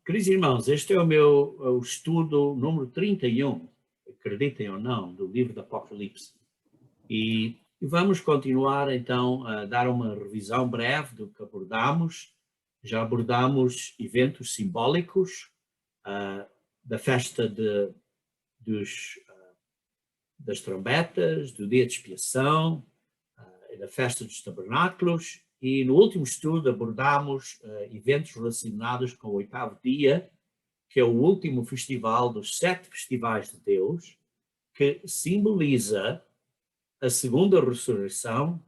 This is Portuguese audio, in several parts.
Queridos irmãos, este é o estudo número 31, acreditem ou não, do livro do Apocalipse. E vamos continuar então a dar uma revisão breve do que abordamos. Já abordamos eventos simbólicos da festa das trombetas, do dia de expiação, da festa dos tabernáculos, e no último estudo abordamos eventos relacionados com o 8º dia, que é o último festival dos 7 festivais de Deus, que simboliza a segunda ressurreição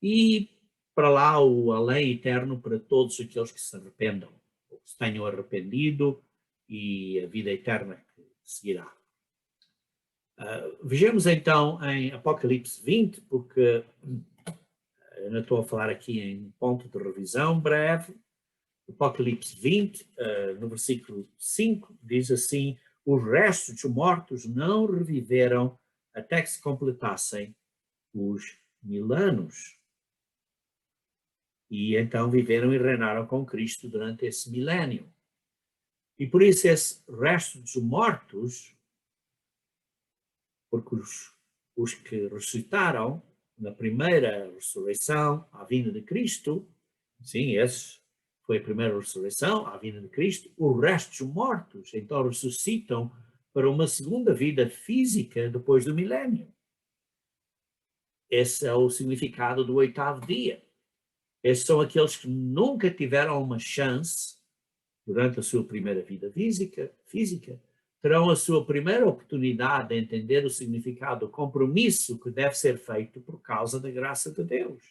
e para lá o além eterno para todos aqueles que se arrependam, ou que se tenham arrependido, e a vida eterna que seguirá. Vejamos então em Apocalipse 20, porque eu não estou a falar aqui em ponto de revisão breve. Apocalipse 20, no versículo 5, diz assim: os restos dos mortos não reviveram até que se completassem os 1000 anos. E então viveram e reinaram com Cristo durante esse milénio. E por isso esse resto dos mortos, porque os que ressuscitaram na primeira ressurreição, à vinda de Cristo, sim, esse foi a primeira ressurreição, à vinda de Cristo, os restos mortos então ressuscitam para uma segunda vida física depois do milénio. Esse é o significado do 8º dia. Esses são aqueles que nunca tiveram uma chance durante a sua primeira vida física, terão a sua primeira oportunidade de entender o significado do compromisso que deve ser feito por causa da graça de Deus.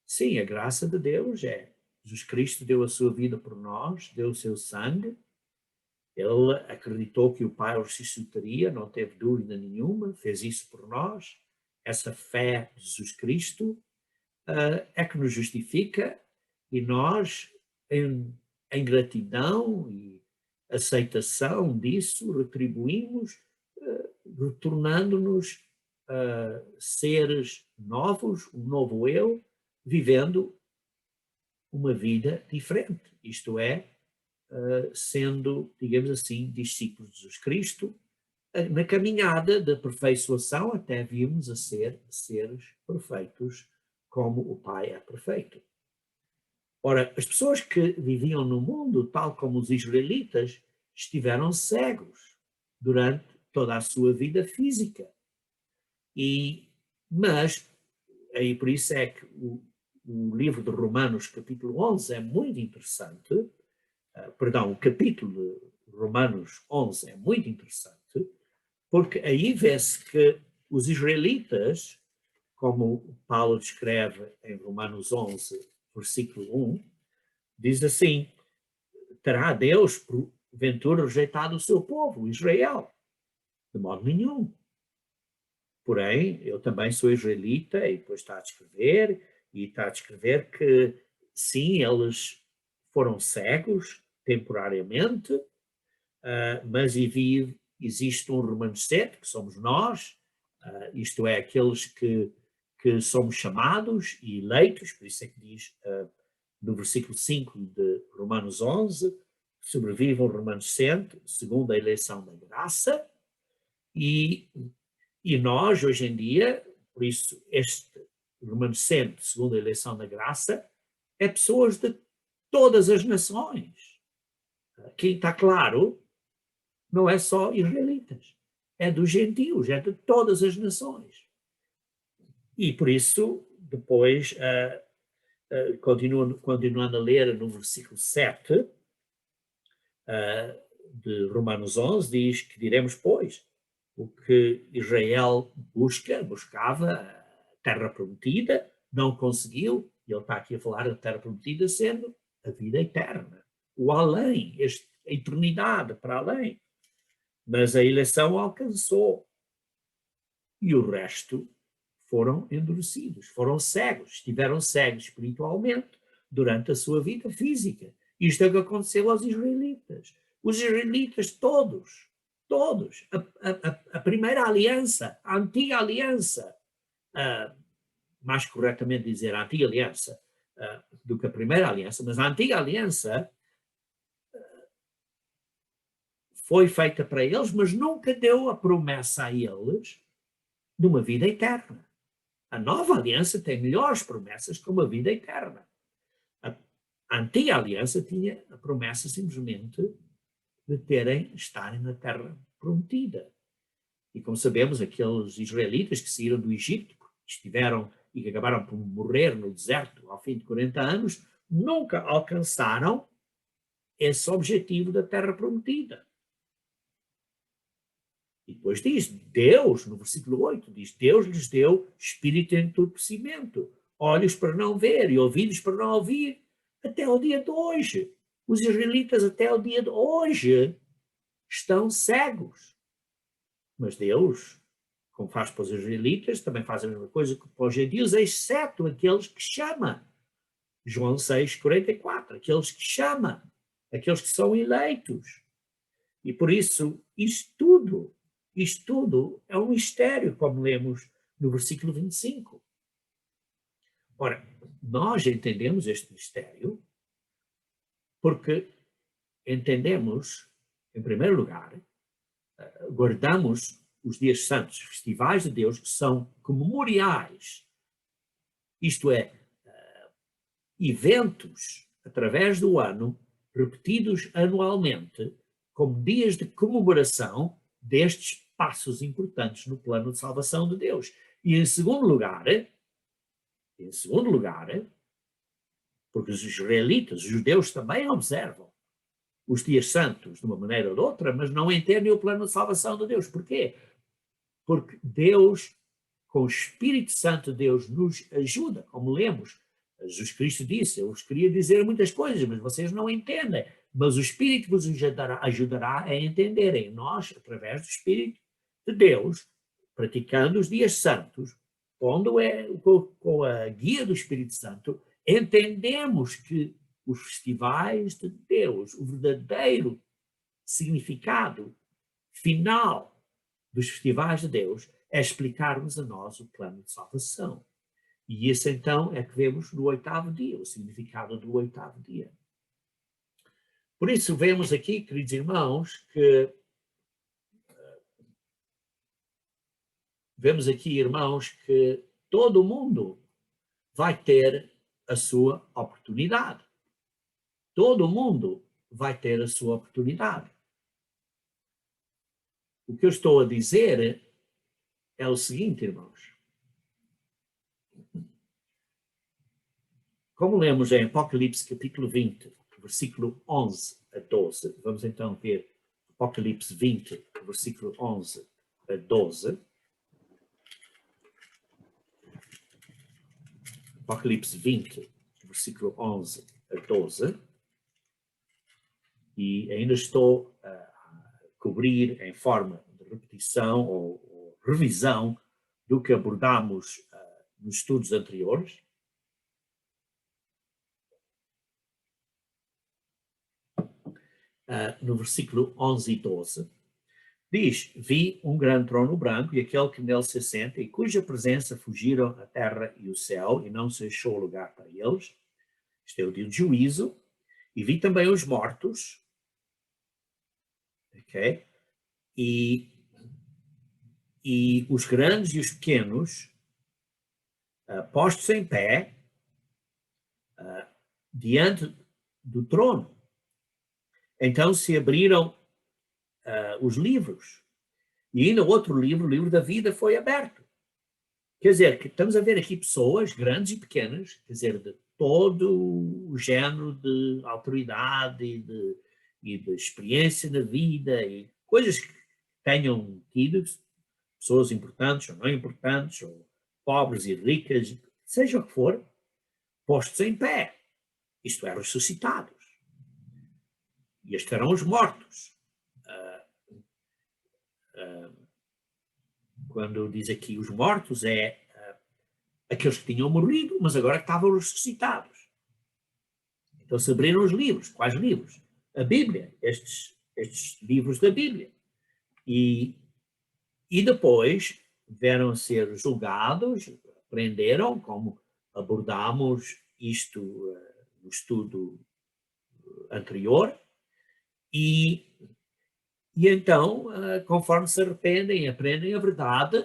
Sim, a graça de Deus é Jesus Cristo deu a sua vida por nós, deu o seu sangue, ele acreditou que o Pai o ressuscitaria, não teve dúvida nenhuma, fez isso por nós. Essa fé de Jesus Cristo é que nos justifica, e nós, em gratidão e aceitação disso, retribuímos, retornando-nos seres novos, um novo eu, vivendo uma vida diferente, isto é, sendo, digamos assim, discípulos de Jesus Cristo, na caminhada de aperfeiçoação até virmos a ser seres perfeitos, como o Pai é perfeito. Ora, as pessoas que viviam no mundo, tal como os israelitas, estiveram cegos durante toda a sua vida física. Mas, aí por isso é que o livro de Romanos, capítulo 11, é muito interessante. O capítulo de Romanos 11 é muito interessante, porque aí vê-se que os israelitas, como Paulo descreve em Romanos 11, versículo 1, diz assim: terá Deus, porventura, rejeitado o seu povo, Israel? De modo nenhum. Porém, eu também sou israelita, e depois está a descrever que, sim, eles foram cegos temporariamente, mas existe um remanescente, que somos nós, isto é, aqueles que somos chamados e eleitos, por isso é que diz no versículo 5 de Romanos 11, sobrevive um remanescente segundo a eleição da graça, e nós, hoje em dia, por isso este remanescente segundo a eleição da graça, é pessoas de todas as nações. Aqui está claro, não é só israelitas, é dos gentios, é de todas as nações. E por isso, depois, continuando a ler no versículo 7 de Romanos 11, diz que diremos, pois, o que Israel buscava, a terra prometida, não conseguiu, e ele está aqui a falar da terra prometida sendo a vida eterna, o além, a eternidade para além. Mas a eleição alcançou, e o resto foram endurecidos, foram cegos, estiveram cegos espiritualmente durante a sua vida física. Isto é o que aconteceu aos israelitas. Os israelitas todos, a primeira aliança, a antiga aliança, mais corretamente dizer a antiga aliança do que a primeira aliança, mas a antiga aliança foi feita para eles, mas nunca deu a promessa a eles de uma vida eterna. A nova aliança tem melhores promessas que uma vida eterna. A antiga aliança tinha a promessa simplesmente de estarem na terra prometida. E como sabemos, aqueles israelitas que saíram do Egito, estiveram e que acabaram por morrer no deserto ao fim de 40 anos, nunca alcançaram esse objetivo da terra prometida. E depois diz, Deus, no versículo 8, diz, Deus lhes deu espírito de entorpecimento, olhos para não ver e ouvidos para não ouvir, até o dia de hoje. Os israelitas até o dia de hoje estão cegos. Mas Deus, como faz para os israelitas, também faz a mesma coisa que para os gentios, exceto aqueles que chama. João 6,44, aqueles que chama, aqueles que são eleitos. E por isso, isto tudo é um mistério, como lemos no versículo 25. Ora, nós entendemos este mistério porque entendemos, em primeiro lugar, guardamos os dias santos, festivais de Deus, que são memoriais, isto é, eventos através do ano, repetidos anualmente, como dias de comemoração destes passos importantes no plano de salvação de Deus. E em segundo lugar, porque os israelitas, os judeus também observam os dias santos de uma maneira ou de outra, mas não entendem o plano de salvação de Deus. Porquê? Porque Deus, com o Espírito Santo de Deus, nos ajuda, como lemos. Jesus Cristo disse, eu vos queria dizer muitas coisas, mas vocês não entendem. Mas o Espírito vos ajudará a entenderem. Nós, através do Espírito de Deus, praticando os dias santos, com a guia do Espírito Santo, entendemos que os festivais de Deus, o verdadeiro significado final dos festivais de Deus é explicar-nos a nós o plano de salvação. E isso então é que vemos no oitavo dia, o significado do oitavo dia. Por isso vemos aqui, queridos irmãos, que todo mundo vai ter a sua oportunidade. Todo mundo vai ter a sua oportunidade. O que eu estou a dizer é o seguinte, irmãos. Como lemos em Apocalipse capítulo 20, versículo 11 a 12, vamos então ver Apocalipse 20, versículo 11 a 12. Apocalipse 20, versículo 11 a 12. E ainda estou a cobrir em forma de repetição ou revisão do que abordámos nos estudos anteriores. No versículo 11 e 12, diz, vi um grande trono branco e aquele que nele se assenta e cuja presença fugiram a terra e o céu e não se achou lugar para eles. Este é o dia de juízo. E vi também os mortos, ok? E os grandes e os pequenos postos em pé diante do trono. Então se abriram os livros. E ainda outro livro, o livro da vida, foi aberto. Quer dizer, que estamos a ver aqui pessoas grandes e pequenas, quer dizer, de todo o género de autoridade e de experiência na vida, e coisas que tenham tido, pessoas importantes ou não importantes, ou pobres e ricas, seja o que for, postos em pé, isto é, ressuscitados. E estes eram os mortos. Quando diz aqui os mortos, é aqueles que tinham morrido, mas agora estavam ressuscitados. Então se abriram os livros. Quais livros? A Bíblia, estes livros da Bíblia. E depois vieram a ser julgados, aprenderam, como abordámos isto no estudo anterior, e E então, conforme se arrependem, aprendem a verdade,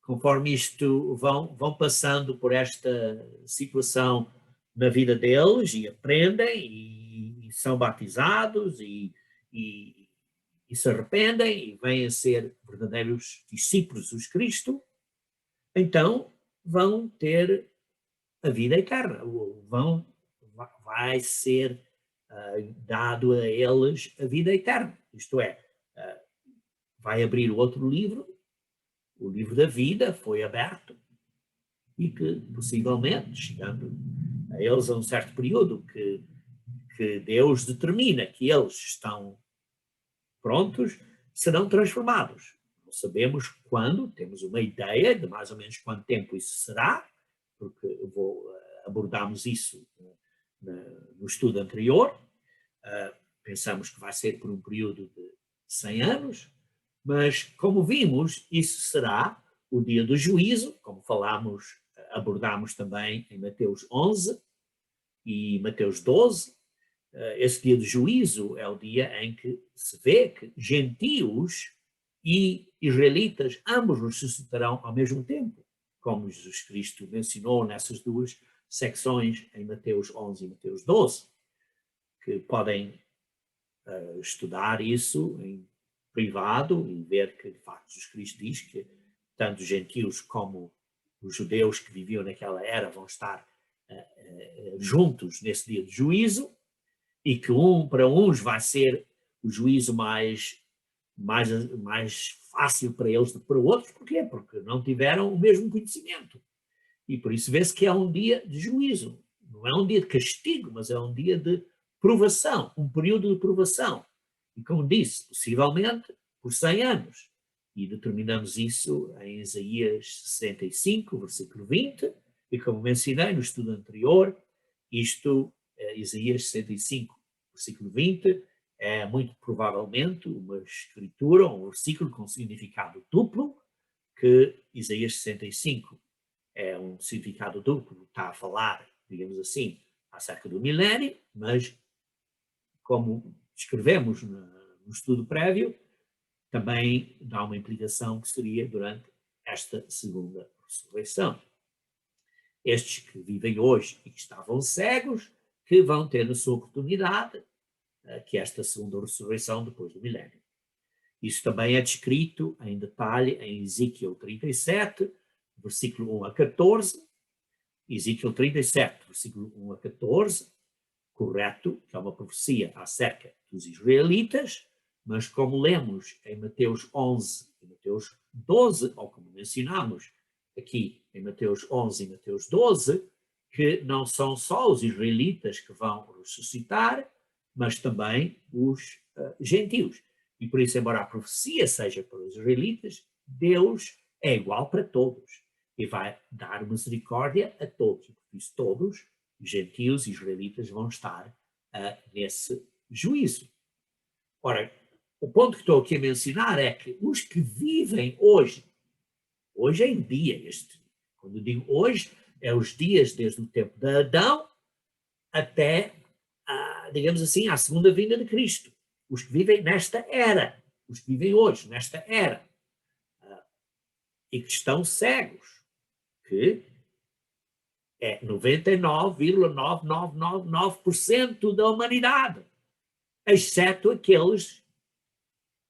conforme isto vão passando por esta situação na vida deles e aprendem e são batizados e, e se arrependem e vêm a ser verdadeiros discípulos de Cristo, então vão ter a vida eterna, vai ser dado a eles a vida eterna, isto é, vai abrir o outro livro, o livro da vida foi aberto e que possivelmente, chegando a eles a um certo período que Deus determina que eles estão prontos, serão transformados. Não sabemos quando, temos uma ideia de mais ou menos quanto tempo isso será, porque abordámos isso no estudo anterior. Pensamos que vai ser por um período de 100 anos, mas como vimos, isso será o dia do juízo, como falámos, abordámos também em Mateus 11 e Mateus 12. Esse dia do juízo é o dia em que se vê que gentios e israelitas ambos ressuscitarão ao mesmo tempo, como Jesus Cristo mencionou nessas duas secções em Mateus 11 e Mateus 12, que podem estudar isso em privado e ver que, de facto, Jesus Cristo diz que tanto os gentios como os judeus que viviam naquela era vão estar juntos nesse dia de juízo, e que para uns vai ser o juízo mais fácil para eles do que para outros. Porquê? Porque não tiveram o mesmo conhecimento. E por isso vê-se que é um dia de juízo. Não é um dia de castigo, mas é um dia de provação, um período de provação. E como disse, possivelmente por 100 anos. E determinamos isso em Isaías 65, versículo 20, e como mencionei no estudo anterior, isto, Isaías 65, versículo 20, é muito provavelmente uma escritura, um versículo com significado duplo, que Isaías 65 é um significado duplo, está a falar, digamos assim, acerca do milénio, mas como escrevemos no estudo prévio, também dá uma implicação que seria durante esta segunda ressurreição. Estes que vivem hoje e que estavam cegos, que vão ter a sua oportunidade, que é esta segunda ressurreição depois do milénio. Isso também é descrito em detalhe em Ezequiel 37, versículo 1 a 14, Ezequiel 37, versículo 1 a 14, correto, que é uma profecia acerca dos israelitas, mas como lemos em Mateus 11 e Mateus 12, ou como mencionamos aqui em Mateus 11 e Mateus 12, que não são só os israelitas que vão ressuscitar, mas também os gentios. E por isso, embora a profecia seja para os israelitas, Deus é igual para todos e vai dar misericórdia a todos. E por isso todos, gentios e israelitas, vão estar nesse juízo. Ora, o ponto que estou aqui a mencionar é que os que vivem hoje em dia, quando eu digo hoje, é os dias desde o tempo de Adão até, digamos assim, à segunda vinda de Cristo. Os que vivem nesta era, os que vivem hoje nesta era, e que estão cegos, que é 99,9999% da humanidade, exceto aqueles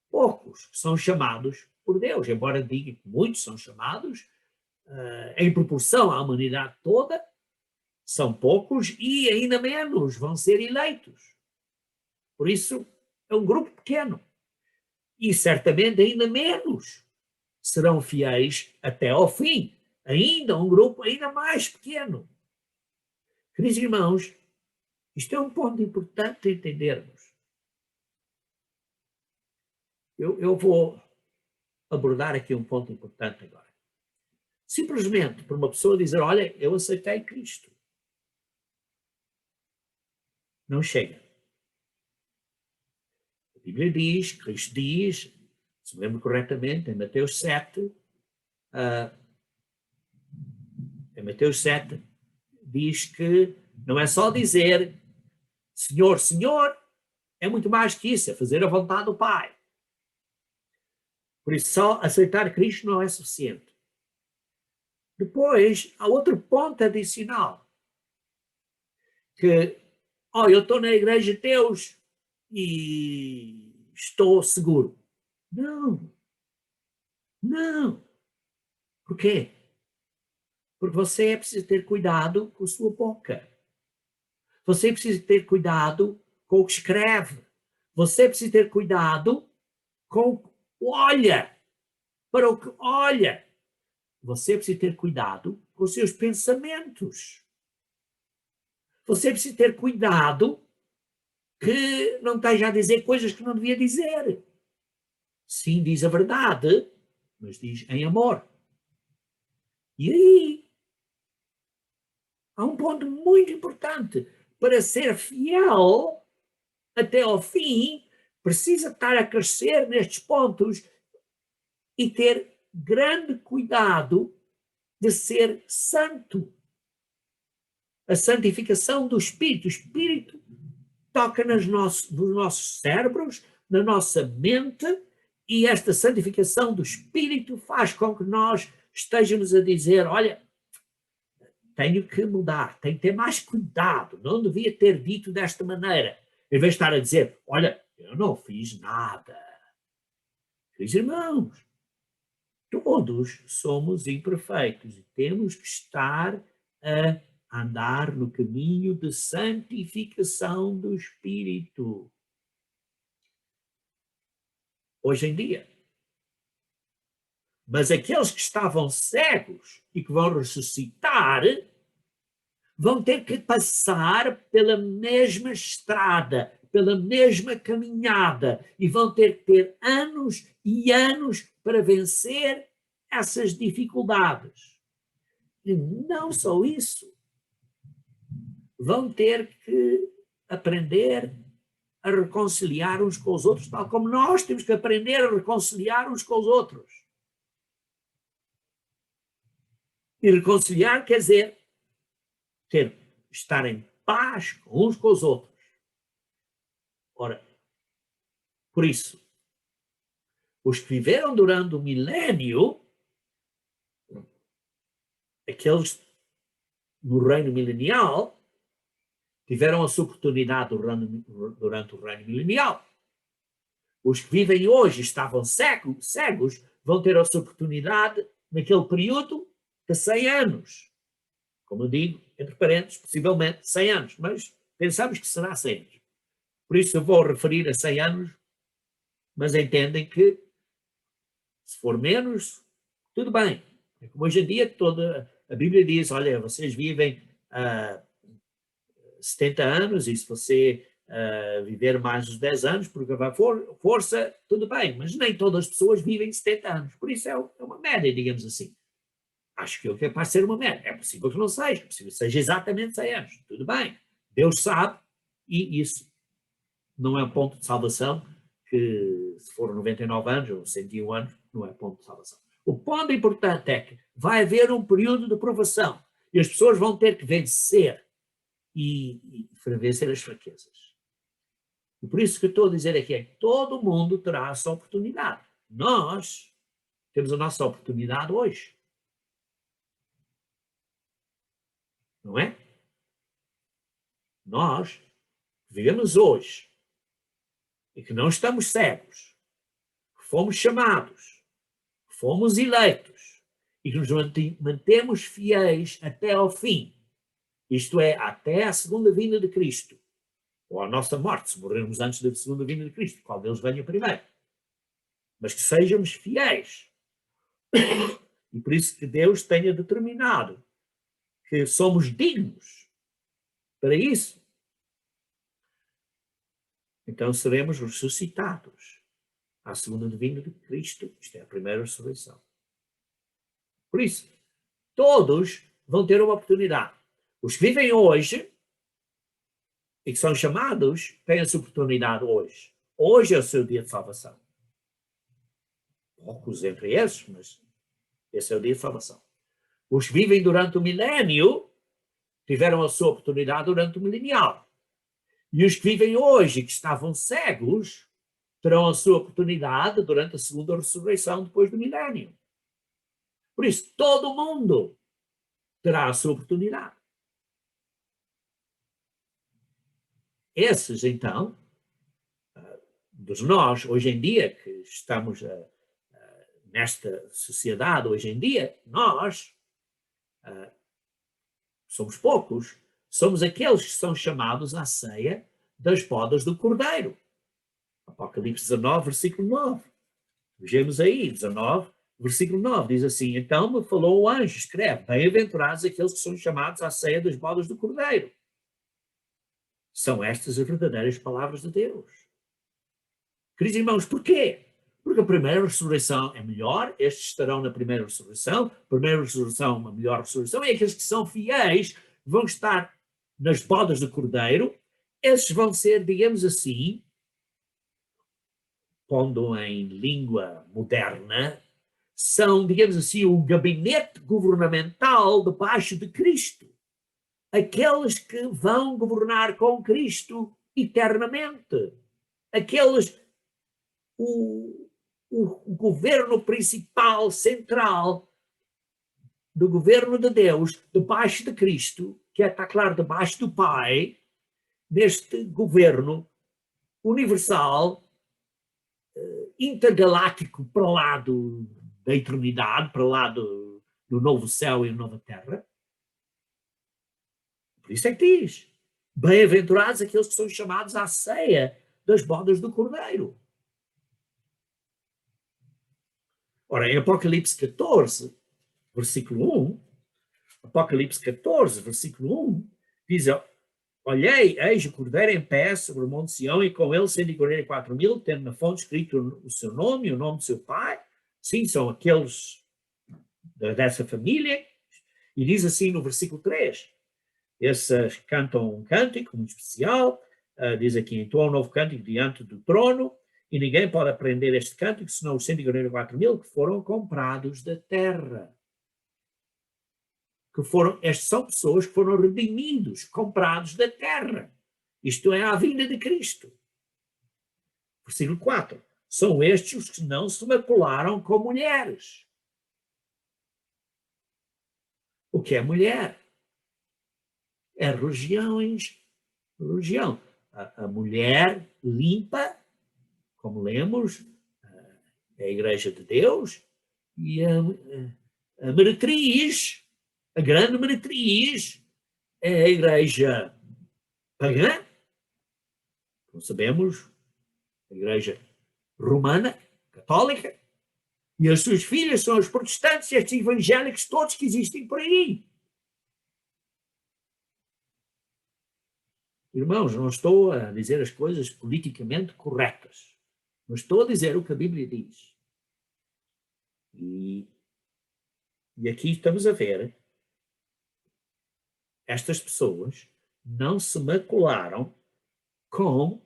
poucos que são chamados por Deus, embora diga que muitos são chamados, em proporção à humanidade toda, são poucos e ainda menos vão ser eleitos. Por isso, é um grupo pequeno. E certamente ainda menos serão fiéis até ao fim. Ainda um grupo ainda mais pequeno. Queridos irmãos, isto é um ponto importante entendermos. Eu vou abordar aqui um ponto importante agora. Simplesmente por uma pessoa dizer, olha, eu aceitei Cristo. Não chega. A Bíblia diz, Cristo diz, se me lembro corretamente, em Mateus 7, diz que não é só dizer Senhor, Senhor, É muito mais que isso, é fazer a vontade do Pai. Por isso, só aceitar Cristo não é suficiente. Depois, há outro ponto adicional, que, eu estou na igreja de Deus e estou seguro. Não. Não. Por quê? Porque você precisa ter cuidado com a sua boca. Você precisa ter cuidado com o que escreve. Você precisa ter cuidado com o que olha. Para o que olha. Você precisa ter cuidado com os seus pensamentos. Você precisa ter cuidado que não esteja a dizer coisas que não devia dizer. Sim, diz a verdade, mas diz em amor. E aí, há um ponto muito importante. Para ser fiel até ao fim, precisa estar a crescer nestes pontos e ter grande cuidado de ser santo. A santificação do Espírito. O Espírito toca nos nossos cérebros, na nossa mente, e esta santificação do Espírito faz com que nós estejamos a dizer, olha, tenho que mudar, tenho que ter mais cuidado, não devia ter dito desta maneira, em vez de estar a dizer, olha, eu não fiz nada. Queridos irmãos, todos somos imperfeitos e temos que estar a andar no caminho de santificação do Espírito. Hoje em dia. Mas aqueles que estavam cegos e que vão ressuscitar vão ter que passar pela mesma estrada, pela mesma caminhada e vão ter que ter anos e anos para vencer essas dificuldades. E não só isso, vão ter que aprender a reconciliar uns com os outros, tal como nós temos que aprender a reconciliar uns com os outros. E reconciliar quer dizer estar em paz uns com os outros. Ora, por isso, os que viveram durante o milénio, aqueles no reino milenial, tiveram a sua oportunidade durante o reino milenial. Os que vivem hoje estavam cegos, vão ter a sua oportunidade naquele período de 100 anos. Como eu digo, entre parênteses, possivelmente 100 anos, mas pensamos que será 100 anos. Por isso eu vou referir a 100 anos, mas entendem que se for menos, tudo bem. É como hoje em dia toda a Bíblia diz, olha, vocês vivem 70 anos e se você viver mais de 10 anos, porque vai força, tudo bem, mas nem todas as pessoas vivem 70 anos. Por isso é uma média, digamos assim. Acho que é capaz de ser uma média. É possível que não seja, é possível que seja exatamente 100 anos. Tudo bem. Deus sabe e isso não é um ponto de salvação que se for 99 anos ou 101 anos, não é ponto de salvação. O ponto importante é que vai haver um período de provação e as pessoas vão ter que vencer e vencer as fraquezas. E por isso que eu estou a dizer aqui é que todo mundo terá a sua oportunidade. Nós temos a nossa oportunidade hoje. Não é? Nós vivemos hoje e que não estamos cegos, que fomos chamados, que fomos eleitos e que nos mantemos fiéis até ao fim, isto é, até a segunda vinda de Cristo, ou a nossa morte, se morrermos antes da segunda vinda de Cristo, qual deles venha primeiro, mas que sejamos fiéis. E por isso que Deus tenha determinado que somos dignos para isso. Então seremos ressuscitados à segunda vinda de Cristo. Isto é a primeira ressurreição. Por isso, todos vão ter uma oportunidade. Os que vivem hoje e que são chamados têm essa oportunidade hoje. Hoje é o seu dia de salvação. Poucos entre esses, mas esse é o dia de salvação. Os que vivem durante o milénio tiveram a sua oportunidade durante o milenial. E os que vivem hoje e que estavam cegos terão a sua oportunidade durante a segunda ressurreição depois do milénio. Por isso, todo mundo terá a sua oportunidade. Esses, então, dos nós, hoje em dia, que estamos nesta sociedade, hoje em dia, nós somos poucos, somos aqueles que são chamados à ceia das bodas do Cordeiro. Apocalipse 19, versículo 9. Vejamos aí, 19, versículo 9, diz assim: então me falou o anjo, escreve, bem-aventurados aqueles que são chamados à ceia das bodas do Cordeiro. São estas as verdadeiras palavras de Deus. Queridos irmãos, porquê? Porque a primeira ressurreição é melhor, estes estarão na primeira ressurreição, a primeira ressurreição, uma melhor ressurreição, e aqueles que são fiéis vão estar nas bodas do Cordeiro, esses vão ser, digamos assim, pondo em língua moderna, são, digamos assim, o gabinete governamental debaixo de Cristo. Aqueles que vão governar com Cristo eternamente. Aqueles, o governo principal, central do governo de Deus, debaixo de Cristo, que está claro, debaixo do Pai, neste governo universal, intergaláctico, para lá da eternidade, para lá do novo céu e nova terra. Por isso é que diz, bem-aventurados aqueles que são chamados à ceia das bodas do Cordeiro. Ora, em Apocalipse 14, versículo 1, Apocalipse 14, versículo 1, diz, olhei, eis o Cordeiro em pé sobre o Monte Sião, e com ele 144.000, tendo na fonte escrito o seu nome e o nome do seu pai. Sim, são aqueles dessa família. E diz assim no versículo 3, esses cantam um cântico muito especial, diz aqui, entoam um novo cântico diante do trono, e ninguém pode aprender este cântico, senão os 144.000 que foram comprados da terra. Estas são pessoas que foram redimidos, comprados da terra. Isto é, à vinda de Cristo. Versículo 4. São estes os que não se macularam com mulheres. O que é mulher? É religião. A mulher limpa, como lemos, é a Igreja de Deus, e a meretriz, a grande meretriz, é a Igreja pagã, como sabemos, a Igreja romana, católica, e as suas filhas são os protestantes e estes evangélicos todos que existem por aí. Irmãos, não estou a dizer as coisas politicamente corretas. Não estou a dizer o que a Bíblia diz. E aqui estamos a ver, estas pessoas não se macularam com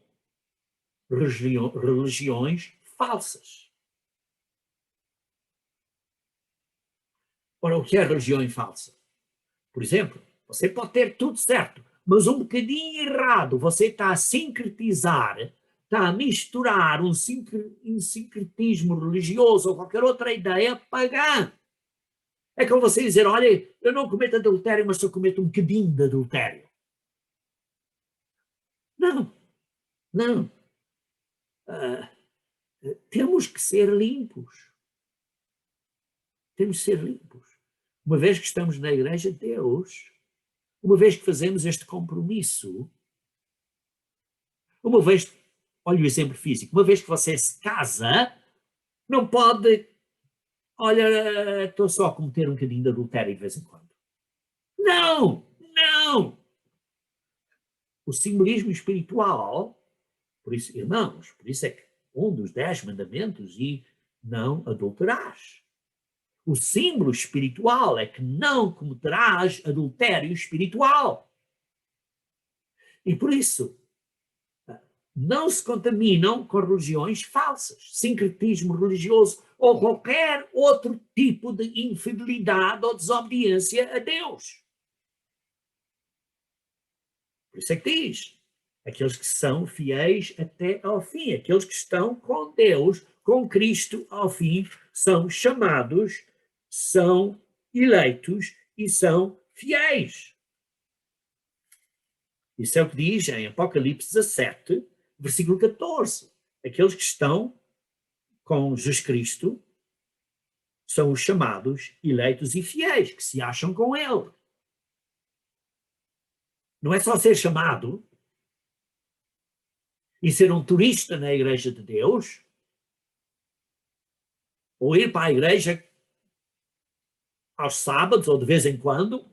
religiões falsas. Ora, o que é religião falsa? Por exemplo, você pode ter tudo certo, mas um bocadinho errado, você está a sincretizar, está a misturar um sincretismo religioso ou qualquer outra ideia pagã. É como você dizer, olha, eu não cometo adultério, mas só cometo um bocadinho de adultério. Não, não. Temos que ser limpos. Temos que ser limpos. Uma vez que estamos na Igreja de Deus, uma vez que fazemos este compromisso, uma vez, olha o exemplo físico, uma vez que você se casa, não pode, olha, estou só a cometer um bocadinho de adultério de vez em quando. Não, não. O simbolismo espiritual, por isso, irmãos, por isso é que um dos 10 mandamentos e não adulterarás. O símbolo espiritual é que não cometerás adultério espiritual. E por isso, não se contaminam com religiões falsas, sincretismo religioso ou qualquer outro tipo de infidelidade ou desobediência a Deus. Por isso é que diz, Aqueles que são fiéis até ao fim, aqueles que estão com Deus, com Cristo ao fim, são chamados, são eleitos e são fiéis. Isso é o que diz em Apocalipse 17, versículo 14. Aqueles que estão com Jesus Cristo são os chamados, eleitos e fiéis, que se acham com Ele. Não é só ser chamado e ser um turista na Igreja de Deus, ou ir para a igreja aos sábados ou de vez em quando,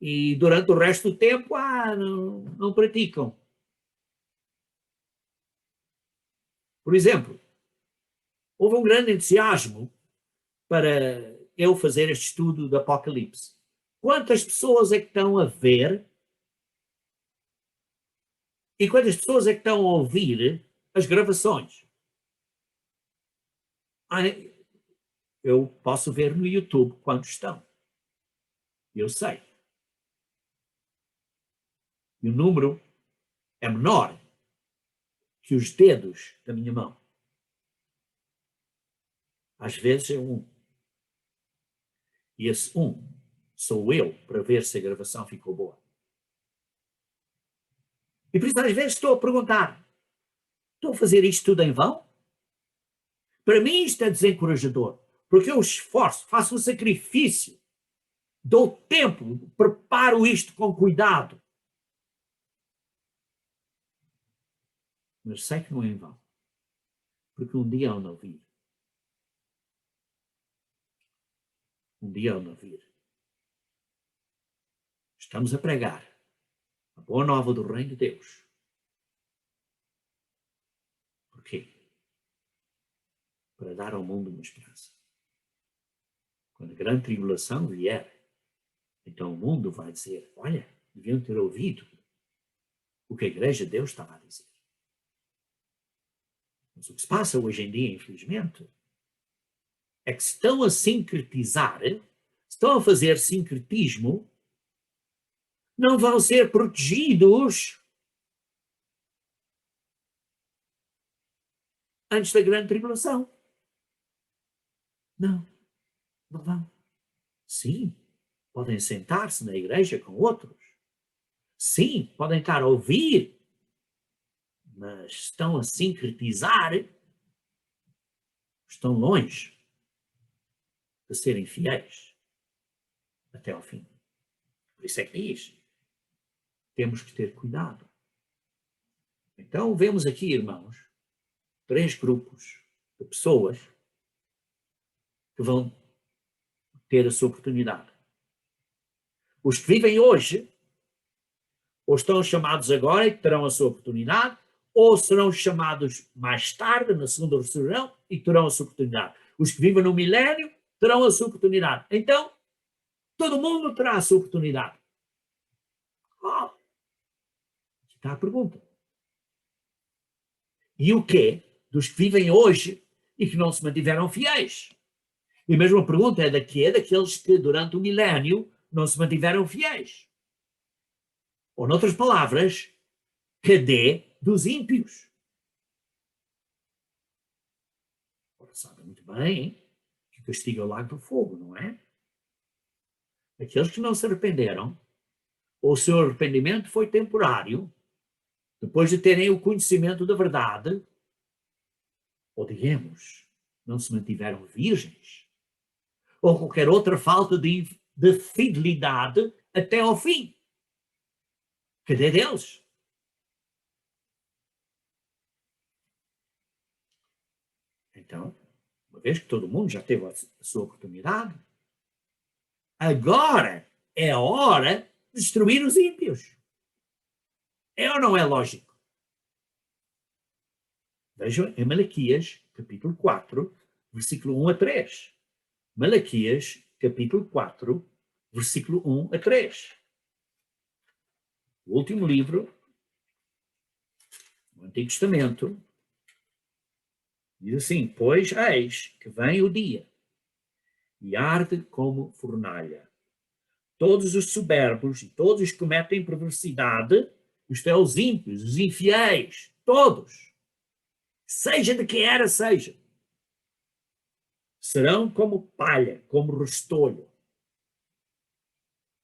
e durante o resto do tempo não praticam. Por exemplo, houve um grande entusiasmo para eu fazer este estudo do Apocalipse. Quantas pessoas é que estão a ver e quantas pessoas é que estão a ouvir as gravações? Eu posso ver no YouTube quantos estão. Eu sei. E o número é menor que os dedos da minha mão. Às vezes é um. E esse um sou eu para ver se a gravação ficou boa. E por isso às vezes estou a perguntar, estou a fazer isto tudo em vão? Para mim isto é desencorajador, porque eu esforço, faço um sacrifício, dou tempo, preparo isto com cuidado. Mas sei que não é em vão, porque um dia hão de ouvir. Um dia hão de ouvir. Estamos a pregar a boa nova do reino de Deus. Porquê? Para dar ao mundo uma esperança. Quando a grande tribulação vier, então o mundo vai dizer, olha, deviam ter ouvido o que a Igreja de Deus estava a dizer. Mas o que se passa hoje em dia, infelizmente, é que se estão a sincretizar, estão a fazer sincretismo, não vão ser protegidos antes da grande tribulação. Não vão. Sim, podem sentar-se na igreja com outros. Sim, podem estar a ouvir, mas estão a sincretizar, estão longe de serem fiéis até ao fim. Por isso é que diz, temos que ter cuidado. Então vemos aqui, irmãos, 3 grupos de pessoas que vão ter a sua oportunidade. Os que vivem hoje, ou estão chamados agora e terão a sua oportunidade, ou serão chamados mais tarde, na segunda ressurreição, e terão a sua oportunidade. Os que vivem no milénio terão a sua oportunidade. Então, todo mundo terá a sua oportunidade. Oh, aqui está a pergunta. E o quê dos que vivem hoje e que não se mantiveram fiéis? E mesmo a pergunta é daqueles que durante o milénio não se mantiveram fiéis. Ou, noutras palavras, cadê dos ímpios? Ora, sabe muito bem que castiga o lago do fogo, não é? Aqueles que não se arrependeram, ou o seu arrependimento foi temporário, depois de terem o conhecimento da verdade, ou digamos, não se mantiveram virgens, ou qualquer outra falta de fidelidade até ao fim. Cadê deles? Então, uma vez que todo mundo já teve a sua oportunidade, agora é a hora de destruir os ímpios. É ou não é lógico? Vejam em Malaquias, capítulo 4, versículo 1 a 3. Malaquias, capítulo 4, versículo 1 a 3. O último livro do Antigo Testamento diz assim, pois eis que vem o dia e arde como fornalha. Todos os soberbos e todos os que cometem perversidade Isto é, os ímpios, os infiéis, todos, seja de que era seja, serão como palha, como restolho.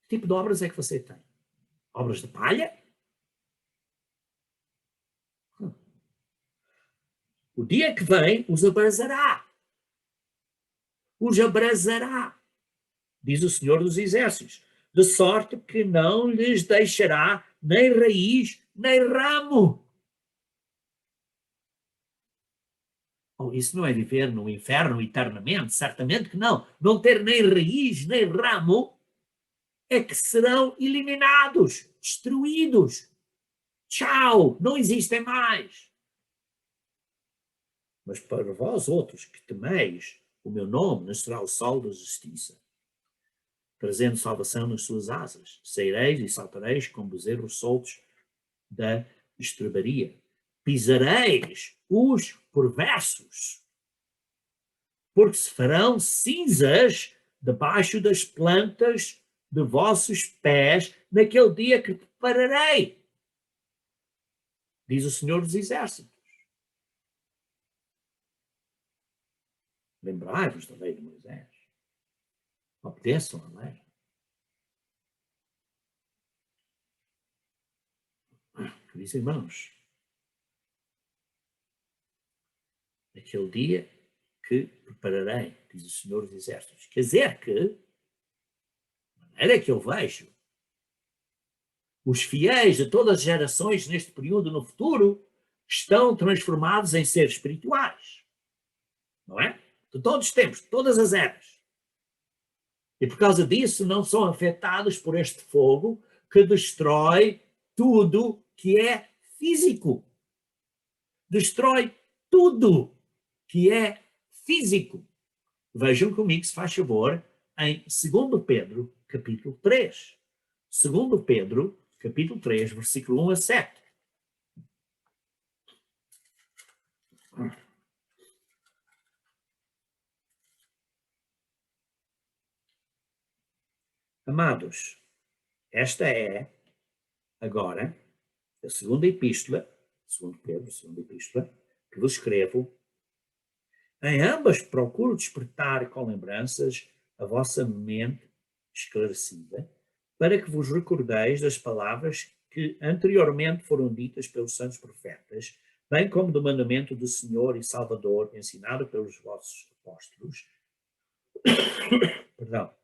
Que tipo de obras é que você tem? Obras de palha? O dia que vem os abrasará. Os abrasará, diz o Senhor dos Exércitos, de sorte que não lhes deixará nem raiz, nem ramo. Oh, isso não é viver no inferno eternamente? Certamente que não. Não ter nem raiz, nem ramo, é que serão eliminados, destruídos. Tchau, não existem mais. Mas para vós outros que temeis o meu nome, nascerá o sol da justiça, trazendo salvação nas suas asas. Saireis e saltareis como bezerros soltos da estrebaria. Pisareis os perversos, porque se farão cinzas debaixo das plantas de vossos pés naquele dia que prepararei, diz o Senhor dos Exércitos. Lembrai-vos da lei de Moisés. Obedeçam a lei. Por isso, irmãos, naquele dia que prepararei, diz o Senhor dos Exércitos. Quer dizer que, de maneira que eu vejo, os fiéis de todas as gerações neste período no futuro estão transformados em seres espirituais. Não é? De todos os tempos, de todas as eras. E por causa disso não são afetados por este fogo que destrói tudo que é físico. Destrói tudo que é físico. Vejam comigo, se faz favor, em 2 Pedro, capítulo 3. 2 Pedro, capítulo 3, versículo 1 a 7. Amados, esta é, agora, a segunda epístola, 2 Pedro, a segunda epístola, que vos escrevo. Em ambas procuro despertar com lembranças a vossa mente esclarecida, para que vos recordeis das palavras que anteriormente foram ditas pelos santos profetas, bem como do mandamento do Senhor e Salvador ensinado pelos vossos apóstolos. Perdão.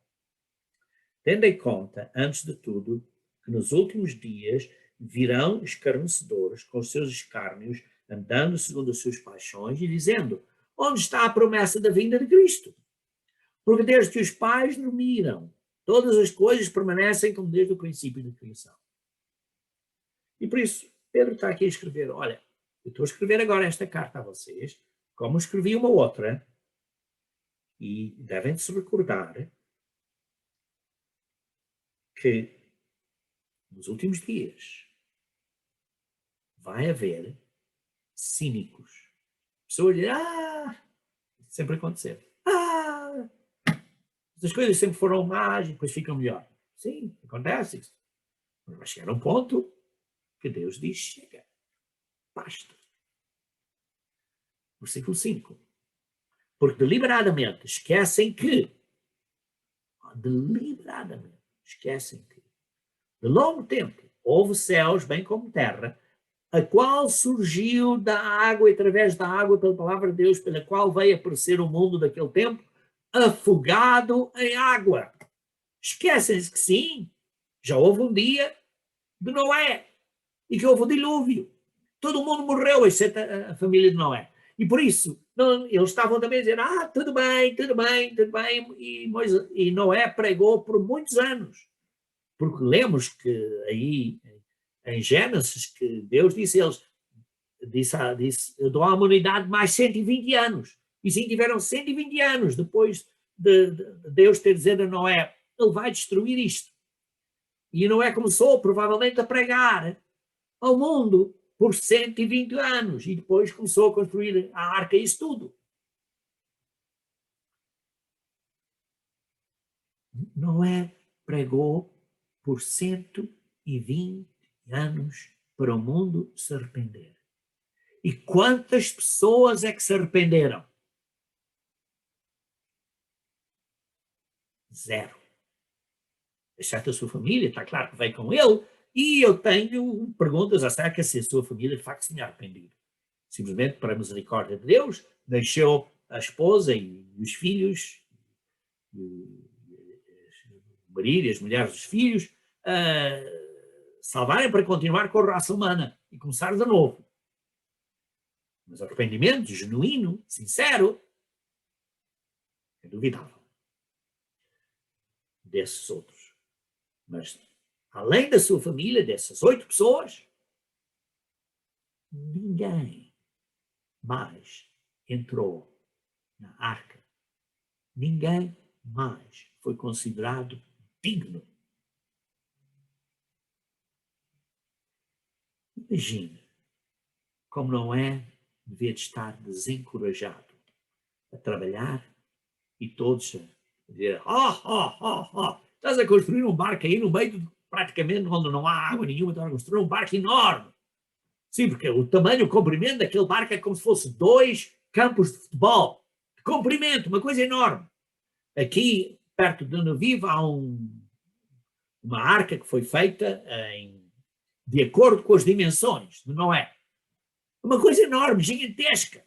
Tendo em conta, antes de tudo, que nos últimos dias virão escarnecedores com os seus escárnios, andando segundo as suas paixões e dizendo: onde está a promessa da vinda de Cristo? Porque desde que os pais dormiram, todas as coisas permanecem como desde o princípio da criação. E por isso, Pedro está aqui a escrever: olha, eu estou a escrever agora esta carta a vocês, como escrevi uma outra, e devem se recordar que nos últimos dias vai haver cínicos. Pessoas dizem: sempre aconteceu. As coisas sempre foram más e depois ficam melhor. Sim, acontece isso. Mas vai chegar um ponto que Deus diz: chega, basta. Versículo 5. Porque deliberadamente esquecem que, de longo tempo, houve céus, bem como terra, a qual surgiu da água e através da água pela palavra de Deus, pela qual veio aparecer o mundo daquele tempo, afogado em água. Esquecem-se que sim, já houve um dia de Noé e que houve o dilúvio. Todo mundo morreu, exceto a família de Noé. E por isso, não, eles estavam também a dizer: tudo bem, tudo bem, tudo bem. E Noé pregou por muitos anos. Porque lemos que aí, em Gênesis, que Deus disse a eles, disse: eu dou à humanidade mais 120 anos. E sim, tiveram 120 anos depois de Deus ter dito a Noé: ele vai destruir isto. E Noé começou, provavelmente, a pregar ao mundo por 120 anos. E depois começou a construir a arca e isso tudo. Noé pregou por 120 anos para o mundo se arrepender. E quantas pessoas é que se arrependeram? 0. Exceto a sua família, está claro que veio com ele, e eu tenho perguntas acerca se a sua família de facto se tinha arrependido. Simplesmente, para a misericórdia de Deus, deixou a esposa e os filhos, o marido e as mulheres dos filhos, salvarem para continuar com a raça humana e começar de novo. Mas arrependimento genuíno, sincero, é duvidável desses outros. Mas, além da sua família, dessas 8 pessoas, ninguém mais entrou na arca. Ninguém mais foi considerado digno. Imagine como não é, devia de estar desencorajado a trabalhar e todos a dizer, estás a construir um barco aí no meio de, praticamente onde não há água nenhuma, estás a construir um barco enorme. Sim, porque o tamanho, o comprimento daquele barco é como se fosse 2 campos de futebol. De comprimento, uma coisa enorme. Aqui, perto de onde eu vivo, há uma arca que foi feita de acordo com as dimensões de Noé. Uma coisa enorme, gigantesca.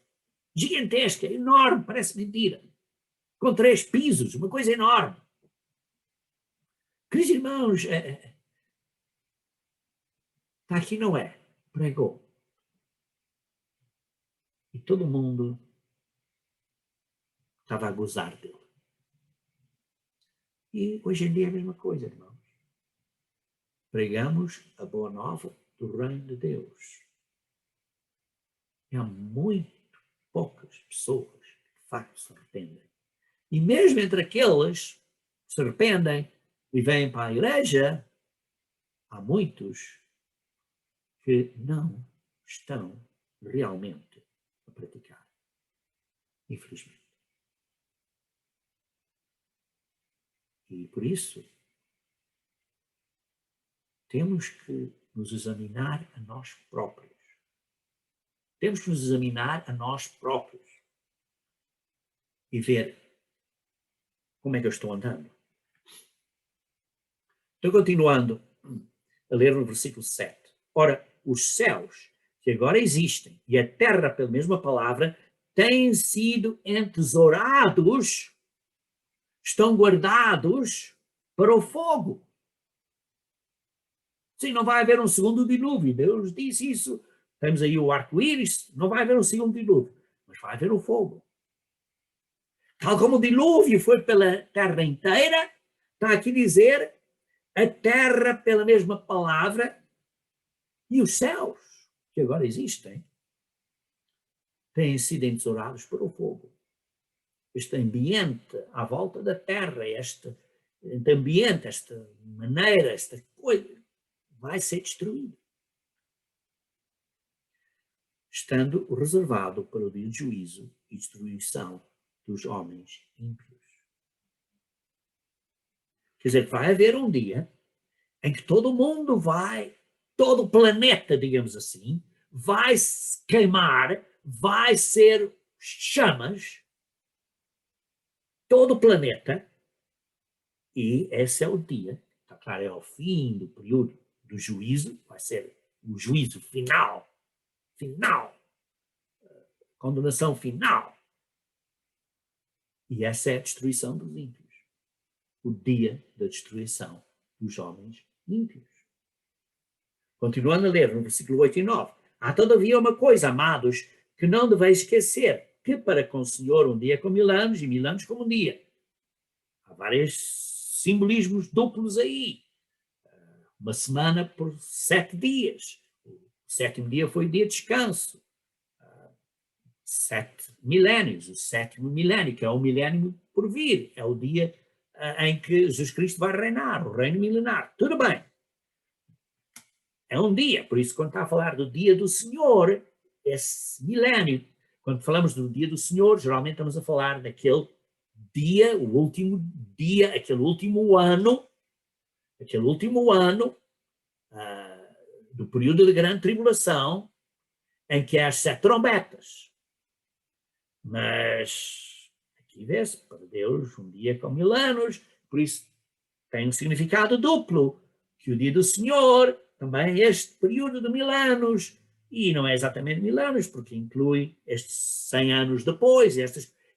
Gigantesca, enorme, parece mentira. Com 3 pisos, uma coisa enorme. Queridos irmãos, está aqui Noé, pregou. E todo mundo estava a gozar dele. E hoje em dia é a mesma coisa, irmãos. Pregamos a boa nova do reino de Deus. E há muito poucas pessoas que de facto se arrependem. E mesmo entre aqueles que se arrependem e vêm para a igreja, há muitos que não estão realmente a praticar. Infelizmente. E por isso, temos que nos examinar a nós próprios. Temos que nos examinar a nós próprios e ver como é que eu estou andando. Estou continuando a ler no versículo 7. Ora, os céus que agora existem e a terra, pela mesma palavra, têm sido entesourados, estão guardados para o fogo. Sim, não vai haver um segundo dilúvio. Deus disse isso. Temos aí o arco-íris, não vai haver um segundo dilúvio, mas vai haver o fogo. Tal como o dilúvio foi pela terra inteira, está aqui dizer a terra pela mesma palavra e os céus, que agora existem, têm sido entesourados para o fogo. Este ambiente à volta da terra, este ambiente, esta maneira, esta coisa, vai ser destruído. Estando reservado para o dia de juízo e destruição dos homens ímpios. Quer dizer, vai haver um dia em que todo mundo vai, todo o planeta, digamos assim, vai se queimar, vai ser chamas, todo o planeta, e esse é o dia, está claro, é ao fim do período do juízo, vai ser o juízo final, condenação final. E essa é a destruição dos ímpios. O dia da destruição dos homens ímpios. Continuando a ler no versículo 8 e 9. Há todavia uma coisa, amados, que não deveis esquecer, que para com o Senhor um dia é como 1000 anos e 1000 anos como um dia. Há vários simbolismos duplos aí. Uma semana por 7 dias. O 7º dia foi o dia de descanso. 7 milénios, o 7º milénio, que é o milénio por vir. É o dia em que Jesus Cristo vai reinar, o reino milenar. Tudo bem. É um dia, por isso quando está a falar do dia do Senhor, esse milénio, quando falamos do dia do Senhor, geralmente estamos a falar daquele dia, o último dia, aquele último ano do período de grande tribulação, em que há as 7 trombetas. Mas aqui vê-se, para Deus, um dia com 1000 anos, por isso tem um significado duplo, que o dia do Senhor também é este período de 1000 anos, e não é exatamente 1000 anos, porque inclui estes 100 anos depois,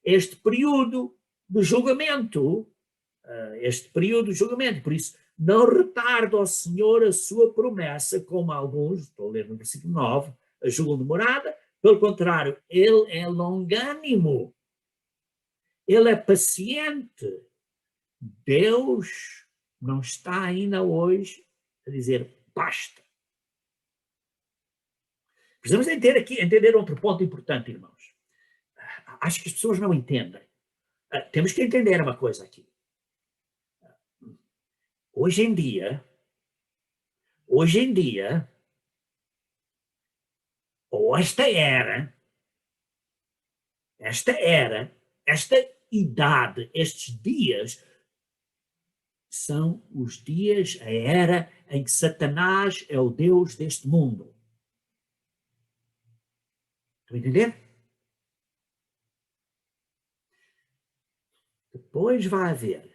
este período de julgamento, por isso não retarda ao Senhor a sua promessa, como alguns, estou a ler no versículo 9, a julgam demorada, pelo contrário, ele é longânimo, ele é paciente. Deus não está ainda hoje a dizer basta. Precisamos entender outro ponto importante, irmãos. Acho que as pessoas não entendem. Temos que entender uma coisa aqui. Hoje em dia, ou esta idade, estes dias, são os dias, a era em que Satanás é o Deus deste mundo. Estão a entender? Depois vai haver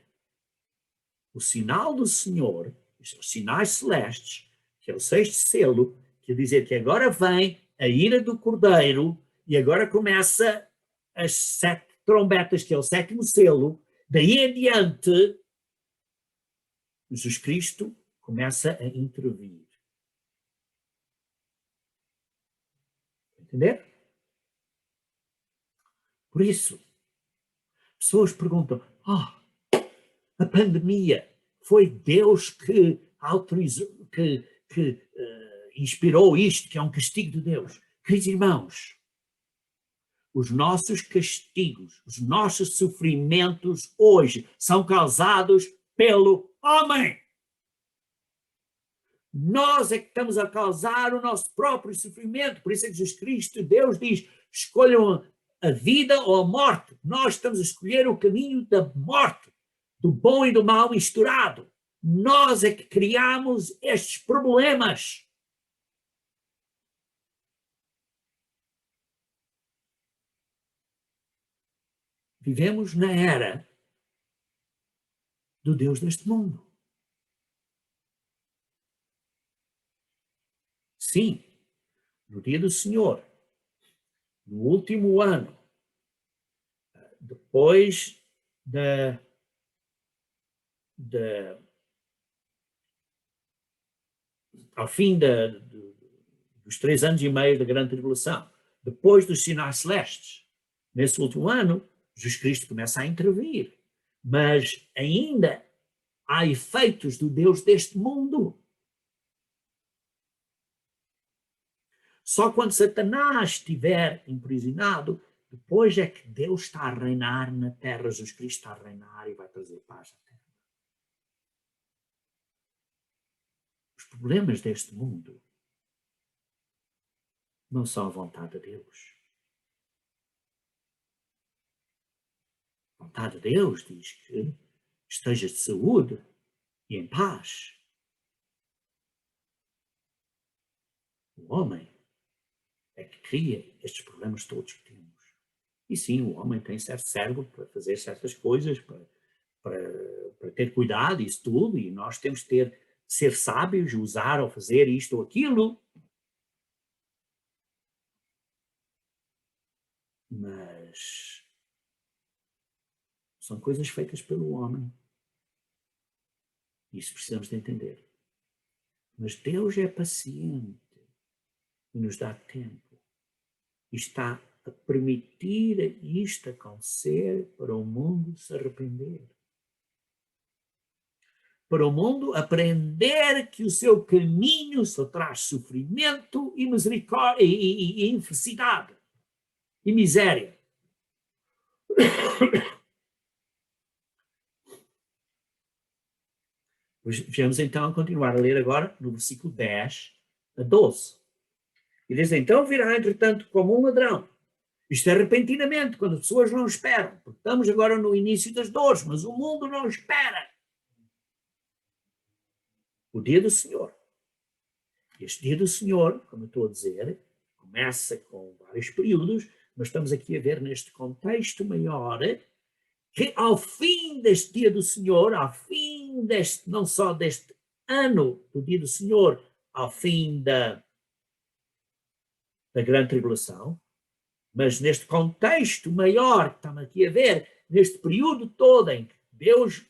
o sinal do Senhor, os sinais celestes, que é o 6º selo, que quer dizer que agora vem a ira do Cordeiro e agora começa as 7 trombetas, que é o 7º selo. Daí em diante, Jesus Cristo começa a intervir. Entender? Por isso, pessoas perguntam, a pandemia foi Deus que autorizou, que inspirou isto, que é um castigo de Deus. Queridos irmãos, os nossos castigos, os nossos sofrimentos hoje são causados pelo homem. Nós é que estamos a causar o nosso próprio sofrimento. Por isso é que Jesus Cristo, Deus diz, escolham a vida ou a morte. Nós estamos a escolher o caminho da morte, do bom e do mal misturado. Nós é que criamos estes problemas. Vivemos na era do Deus deste mundo. Sim, no dia do Senhor, no último ano, depois ao fim dos 3 anos e meio da grande tribulação, depois dos sinais celestes, nesse último ano, Jesus Cristo começa a intervir, mas ainda há efeitos do Deus deste mundo. Só quando Satanás estiver imprisionado, depois é que Deus está a reinar na terra, Jesus Cristo está a reinar e vai trazer paz à terra. Os problemas deste mundo não são a vontade de Deus. A vontade de Deus diz que estejas de saúde e em paz. O homem é que cria estes problemas todos que temos. E sim, o homem tem certo cérebro para fazer certas coisas, para ter cuidado, isso tudo, e nós temos que ser sábios, usar ou fazer isto ou aquilo. Mas são coisas feitas pelo homem. Isso precisamos de entender. Mas Deus é paciente e nos dá tempo. E está a permitir isto acontecer para o mundo se arrepender. Para o mundo aprender que o seu caminho só traz sofrimento e misericórdia e infelicidade e miséria. Vamos então continuar a ler agora no versículo 10 a 12. E diz, então virá, entretanto, como um ladrão. Isto é repentinamente, quando as pessoas não esperam. Porque estamos agora no início das dores, mas o mundo não espera. O dia do Senhor. Este dia do Senhor, como eu estou a dizer, começa com vários períodos, mas estamos aqui a ver neste contexto maior que ao fim deste dia do Senhor, ao fim deste, não só deste ano do dia do Senhor, ao fim da grande tribulação, mas neste contexto maior que estamos aqui a ver, neste período todo em que Deus,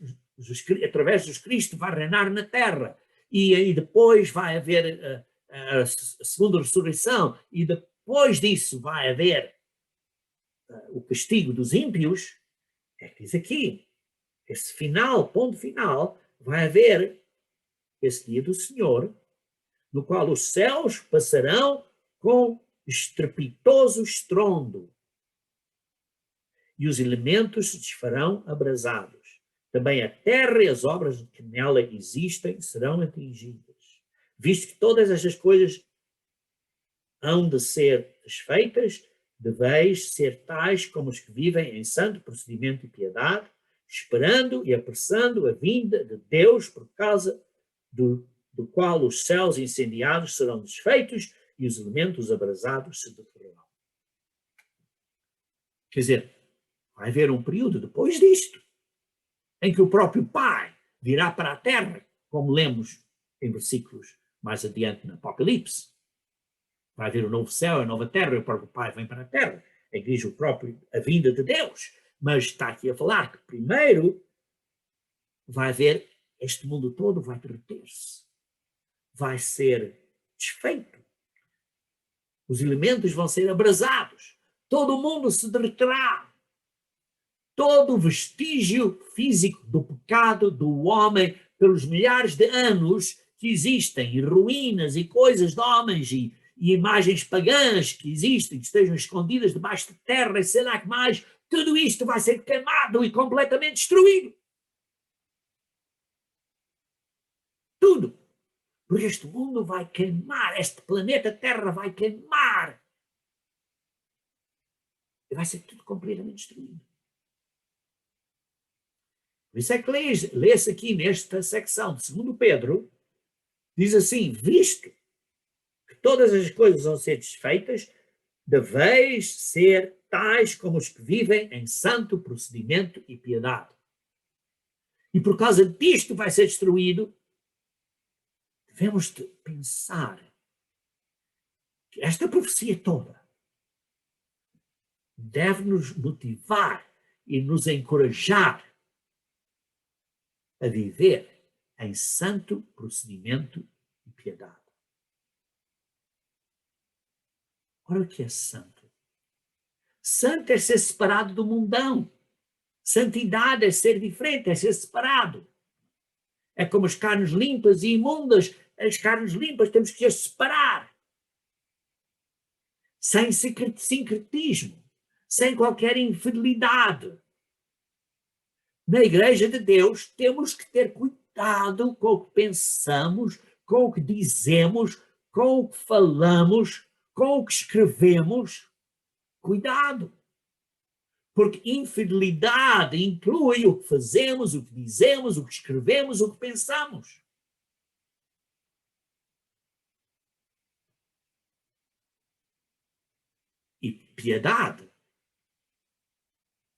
através de Jesus Cristo, vai reinar na terra, e depois vai haver a segunda ressurreição, e depois disso vai haver o castigo dos ímpios, é que diz aqui, esse final, ponto final, vai haver esse dia do Senhor, no qual os céus passarão com estrepitoso estrondo e os elementos se desfarão abrasados. Também a terra e as obras que nela existem serão atingidas. Visto que todas estas coisas hão de ser desfeitas, deveis ser tais como os que vivem em santo procedimento e piedade, esperando e apressando a vinda de Deus, por causa do qual os céus incendiados serão desfeitos e os elementos abrasados se deterrarão. Quer dizer, vai haver um período depois disto, em que o próprio Pai virá para a terra, como lemos em versículos mais adiante no Apocalipse. Vai haver um novo céu, a nova terra, e o próprio Pai vem para a terra, em que diz o próprio a vinda de Deus. Mas está aqui a falar que primeiro vai haver, este mundo todo vai derreter-se, vai ser desfeito, os elementos vão ser abrasados, todo o mundo se derreterá, todo o vestígio físico do pecado do homem pelos milhares de anos que existem, e ruínas e coisas de homens e imagens pagãs que existem, que estejam escondidas debaixo de terra e sei lá que mais, tudo isto vai ser queimado e completamente destruído. Tudo. Porque este mundo vai queimar, este planeta Terra vai queimar. E vai ser tudo completamente destruído. Por isso é que lê-se aqui nesta secção de 2 Pedro, diz assim, visto que todas as coisas vão ser desfeitas, deveis ser tais como os que vivem em santo procedimento e piedade. E por causa disto vai ser destruído, devemos de pensar que esta profecia toda deve nos motivar e nos encorajar a viver em santo procedimento e piedade. Ora, o que é santo? Santo é ser separado do mundão. Santidade é ser diferente, é ser separado. É como as carnes limpas e imundas. As carnes limpas temos que as separar. Sem sincretismo, sem qualquer infidelidade. Na Igreja de Deus temos que ter cuidado com o que pensamos, com o que dizemos, com o que falamos, com o que escrevemos. Cuidado. Porque infidelidade inclui o que fazemos, o que dizemos, o que escrevemos, o que pensamos. E piedade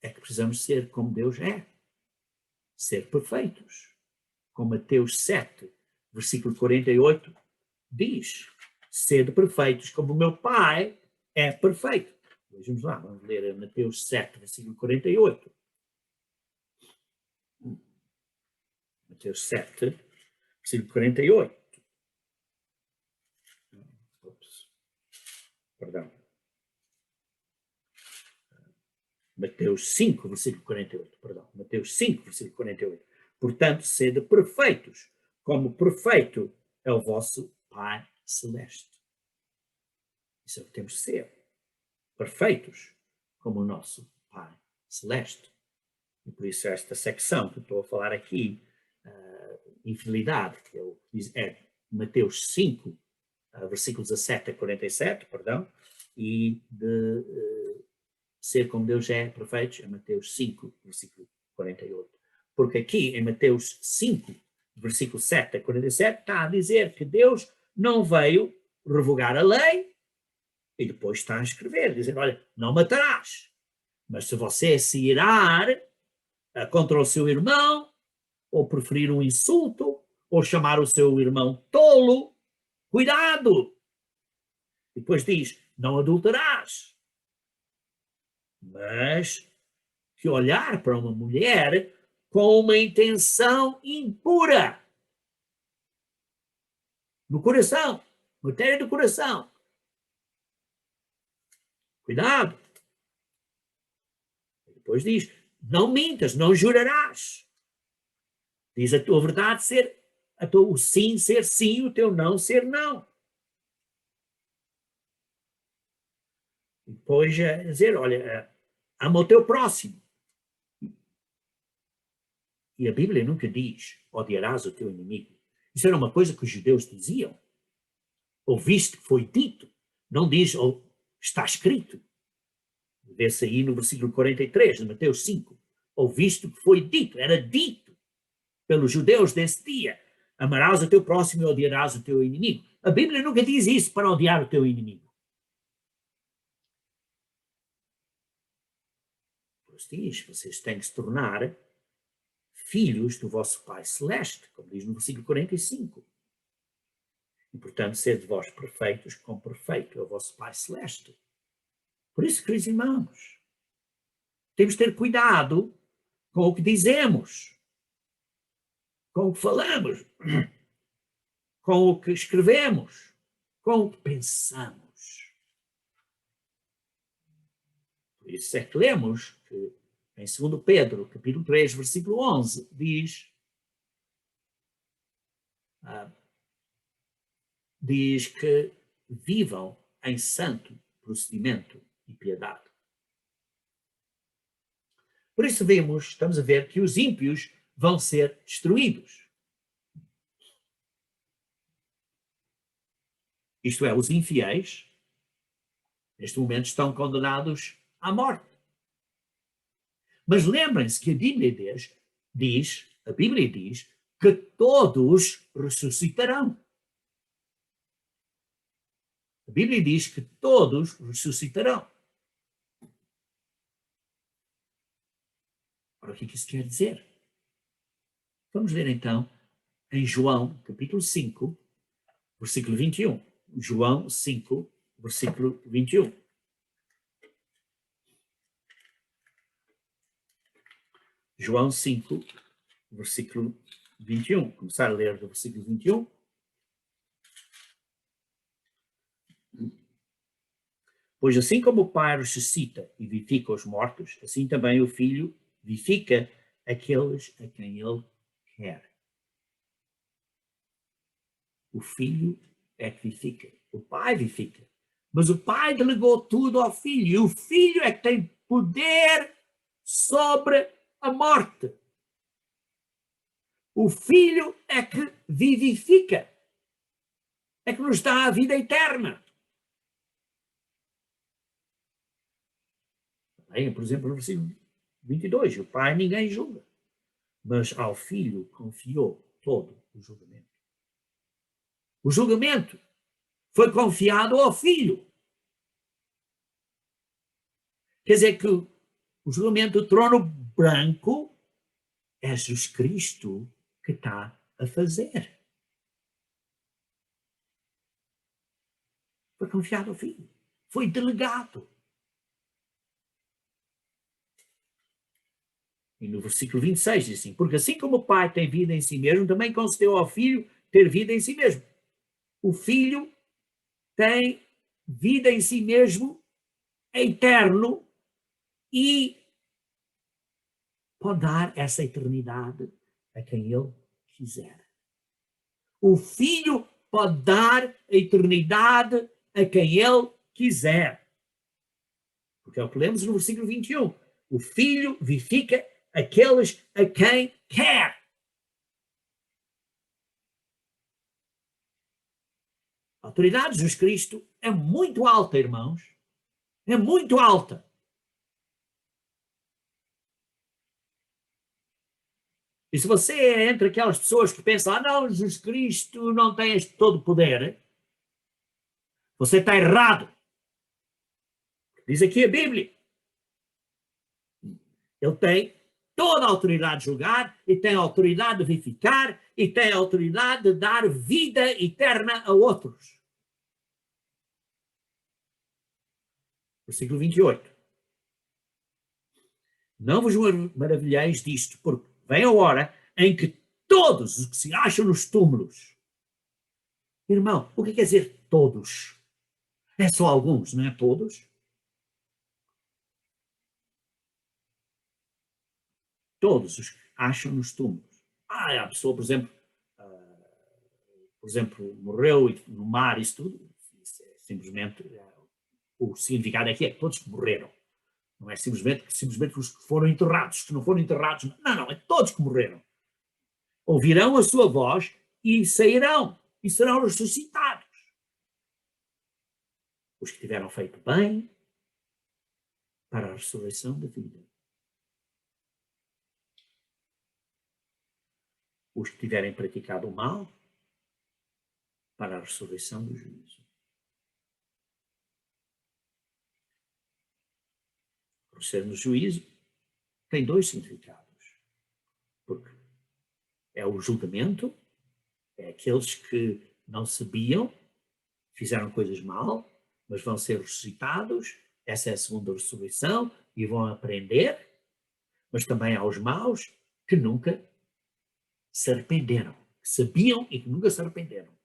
é que precisamos ser como Deus é. Ser perfeitos. Como Mateus 7, versículo 48, diz, sede perfeitos como o meu Pai é perfeito. Vejamos lá, vamos ler Mateus 7, versículo 48. Mateus 7, versículo 48. Perdão. Mateus 5, versículo 48. Perdão. Mateus 5, versículo 48. Portanto, sede perfeitos, como perfeito é o vosso Pai Celeste. Isso é o que temos de ser. Perfeitos, como o nosso Pai Celeste. E por isso esta secção que estou a falar aqui, infidelidade, que é Mateus 5, versículo 17 a 47, perdão, e de ser como Deus é perfeito, é Mateus 5, versículo 48. Porque aqui em Mateus 5, versículo 7 a 47, está a dizer que Deus não veio revogar a lei e depois está a escrever, dizer, olha, não matarás. Mas se você se irar contra o seu irmão, ou preferir um insulto, ou chamar o seu irmão tolo, cuidado. Depois diz, não adulterarás. Mas que olhar para uma mulher com uma intenção impura. No coração, matéria do coração. Cuidado. Depois diz, não mintas, não jurarás. Diz a tua verdade ser, o sim ser sim, o teu não ser não. Depois dizer, olha, ama o teu próximo. E a Bíblia nunca diz, odiarás o teu inimigo. Isso era uma coisa que os judeus diziam. Ouviste que foi dito. Não diz, está escrito. Vê-se aí no versículo 43, de Mateus 5. Ouviste que foi dito, era dito pelos judeus desse dia. Amarás o teu próximo e odiarás o teu inimigo. A Bíblia nunca diz isso para odiar o teu inimigo. Pois diz, vocês têm que se tornar filhos do vosso Pai Celeste, como diz no versículo 45. E, portanto, sede vós perfeitos, como perfeito é o vosso Pai Celeste. Por isso, queridos irmãos, temos de ter cuidado com o que dizemos, com o que falamos, com o que escrevemos, com o que pensamos. Por isso é que lemos que em 2 Pedro, capítulo 3, versículo 11, diz que vivam em santo procedimento e piedade. Por isso estamos a ver que os ímpios vão ser destruídos. Isto é, os infiéis, neste momento, estão condenados à morte. Mas lembrem-se que a Bíblia diz que todos ressuscitarão. A Bíblia diz que todos ressuscitarão. Ora, o que isso quer dizer? Vamos ver então em João, capítulo 5, versículo 21. João 5, versículo 21. João 5, versículo 21. Começar a ler do versículo 21. Pois assim como o Pai ressuscita e vivifica os mortos, assim também o Filho vivifica aqueles a quem ele quer. O Filho é que vivifica. O Pai vivifica. Mas o Pai delegou tudo ao Filho. E o Filho é que tem poder sobre a morte. O Filho é que vivifica. É que nos dá a vida eterna. Aí, por exemplo, no versículo 22, o Pai ninguém julga, mas ao Filho confiou todo o julgamento. O julgamento foi confiado ao Filho. Quer dizer que o julgamento do trono branco é Jesus Cristo que está a fazer. Foi confiado ao Filho. Foi delegado. E no versículo 26 diz assim, porque assim como o Pai tem vida em si mesmo, também concedeu ao Filho ter vida em si mesmo. O Filho tem vida em si mesmo, é eterno, e pode dar essa eternidade a quem ele quiser. O Filho pode dar a eternidade a quem ele quiser. Porque é o que lemos no versículo 21. O Filho vivifica aqueles a quem quer. A autoridade de Jesus Cristo é muito alta, irmãos. É muito alta. E se você é entre aquelas pessoas que pensam, não, Jesus Cristo não tem todo o poder, Você está errado. Diz aqui a Bíblia. Ele tem toda a autoridade de julgar, e tem a autoridade de vivificar, e tem a autoridade de dar vida eterna a outros. Versículo 28. Não vos maravilheis disto, porque vem a hora em que todos os que se acham nos túmulos. Irmão, o que quer dizer todos? É só alguns, não é todos? Todos os que acham nos túmulos. A pessoa, por exemplo, morreu no mar, isso tudo, isso é simplesmente, o significado aqui é que todos morreram. Não é simplesmente os que foram enterrados, que não foram enterrados. Não, é todos que morreram. Ouvirão a sua voz e sairão, e serão ressuscitados. Os que tiveram feito bem para a ressurreição da vida. Os que tiverem praticado o mal para a ressurreição do juízo. Por ser no juízo, tem dois significados. Porque é o julgamento, é aqueles que não sabiam, fizeram coisas mal, mas vão ser ressuscitados, essa é a segunda ressurreição, e vão aprender, mas também há os maus que nunca se arrependeram, que sabiam e que nunca se arrependeram.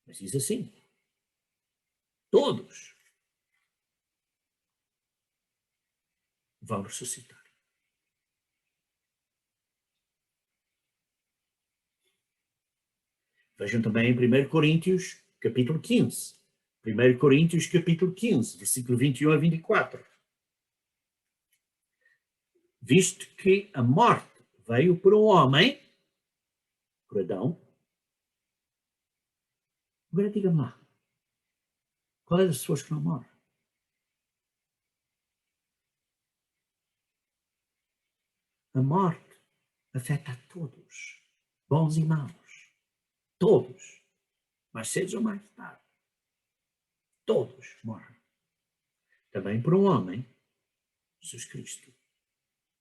Mas diz assim, todos vão ressuscitar. Vejam também em 1 Coríntios, capítulo 15. 1 Coríntios, capítulo 15, versículo 21 a 24. Visto que a morte veio por um homem, por Adão, agora diga-me lá, qual é das pessoas que não morrem? A morte afeta a todos, bons e maus, todos, mais cedo ou mais tarde, todos morrem. Também por um homem, Jesus Cristo,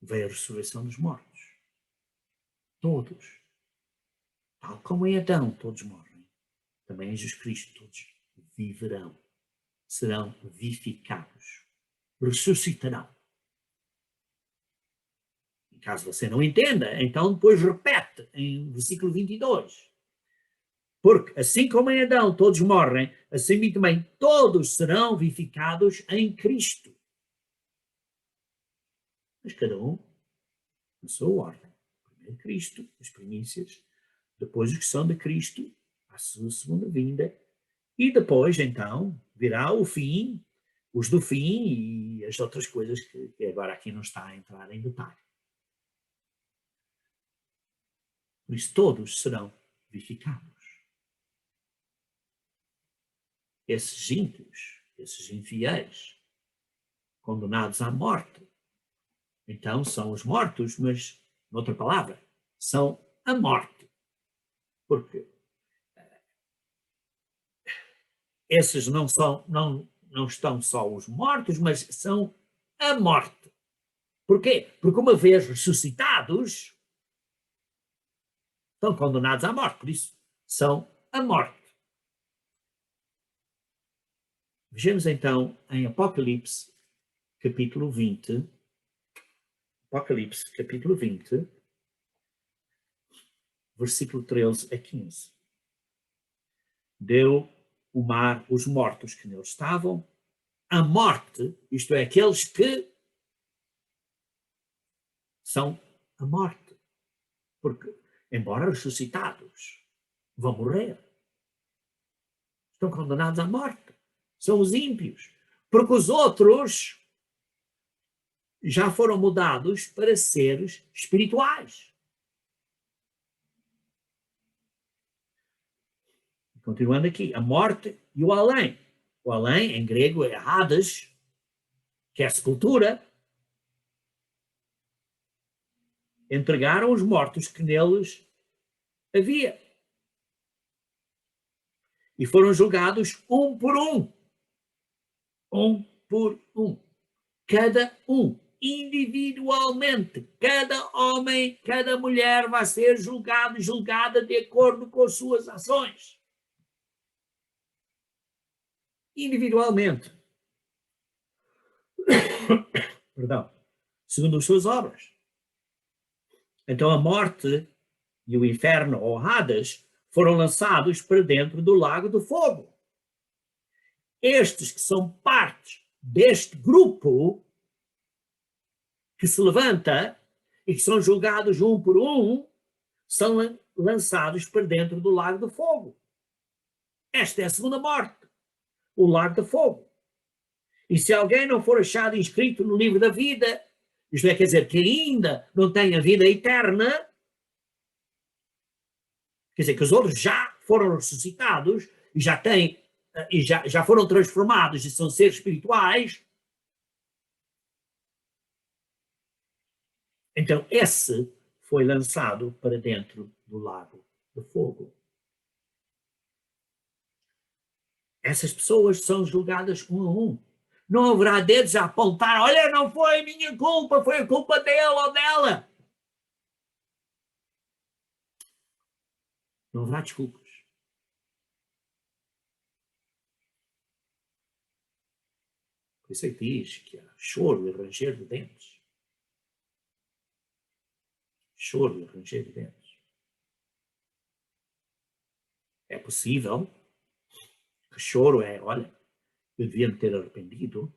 veio a ressurreição dos mortos. Todos, tal como em Adão todos morrem, também em Jesus Cristo todos viverão, serão vivificados, ressuscitarão. Caso você não entenda, então depois repete em versículo 22. Porque assim como em Adão todos morrem, assim também todos serão vivificados em Cristo. Mas cada um na sua ordem. Primeiro Cristo, as primícias, depois os que são de Cristo, a sua segunda vinda, e depois então virá o fim, os do fim e as outras coisas que agora aqui não está a entrar em detalhe. Por isso todos serão vivificados. Esses ímpios, esses infiéis, condenados à morte, então são os mortos, mas, noutra palavra, são a morte. Porque esses não estão só os mortos, mas são a morte. Porquê? Porque uma vez ressuscitados, estão condenados à morte, por isso são a morte. Vejamos então em Apocalipse, capítulo 20, Apocalipse, capítulo 20, versículo 13 a 15. Deu o mar os mortos que nele estavam, a morte, isto é, aqueles que são a morte. Porque, embora ressuscitados, vão morrer. Estão condenados à morte. São os ímpios. Porque os outros já foram mudados para seres espirituais. Continuando aqui, a morte e o além. O além, em grego, é Hades, que é a sepultura. Entregaram os mortos que neles havia. E foram julgados um por um. Um por um. Cada um, individualmente. Cada homem, cada mulher vai ser julgada de acordo com as suas ações. Individualmente. Perdão. Segundo as suas obras. Então a morte e o inferno, ou Hades, foram lançados para dentro do lago de fogo. Estes que são partes deste grupo que se levanta e que são julgados um por um, são lançados para dentro do lago de fogo. Esta é a segunda morte, o lago de fogo. E se alguém não for achado inscrito no livro da vida, isto é, quer dizer, que ainda não tem a vida eterna, quer dizer, que os outros já foram ressuscitados e já têm, e já foram transformados e são seres espirituais, então esse foi lançado para dentro do lago de fogo. Essas pessoas são julgadas um a um. Não haverá dedos a apontar, olha, não foi minha culpa, foi a culpa dele ou dela. Não haverá desculpas. Por isso é que diz que há choro e ranger de dentes. Choro e ranger de dentes. É possível que choro é, olha, eu devia me ter arrependido.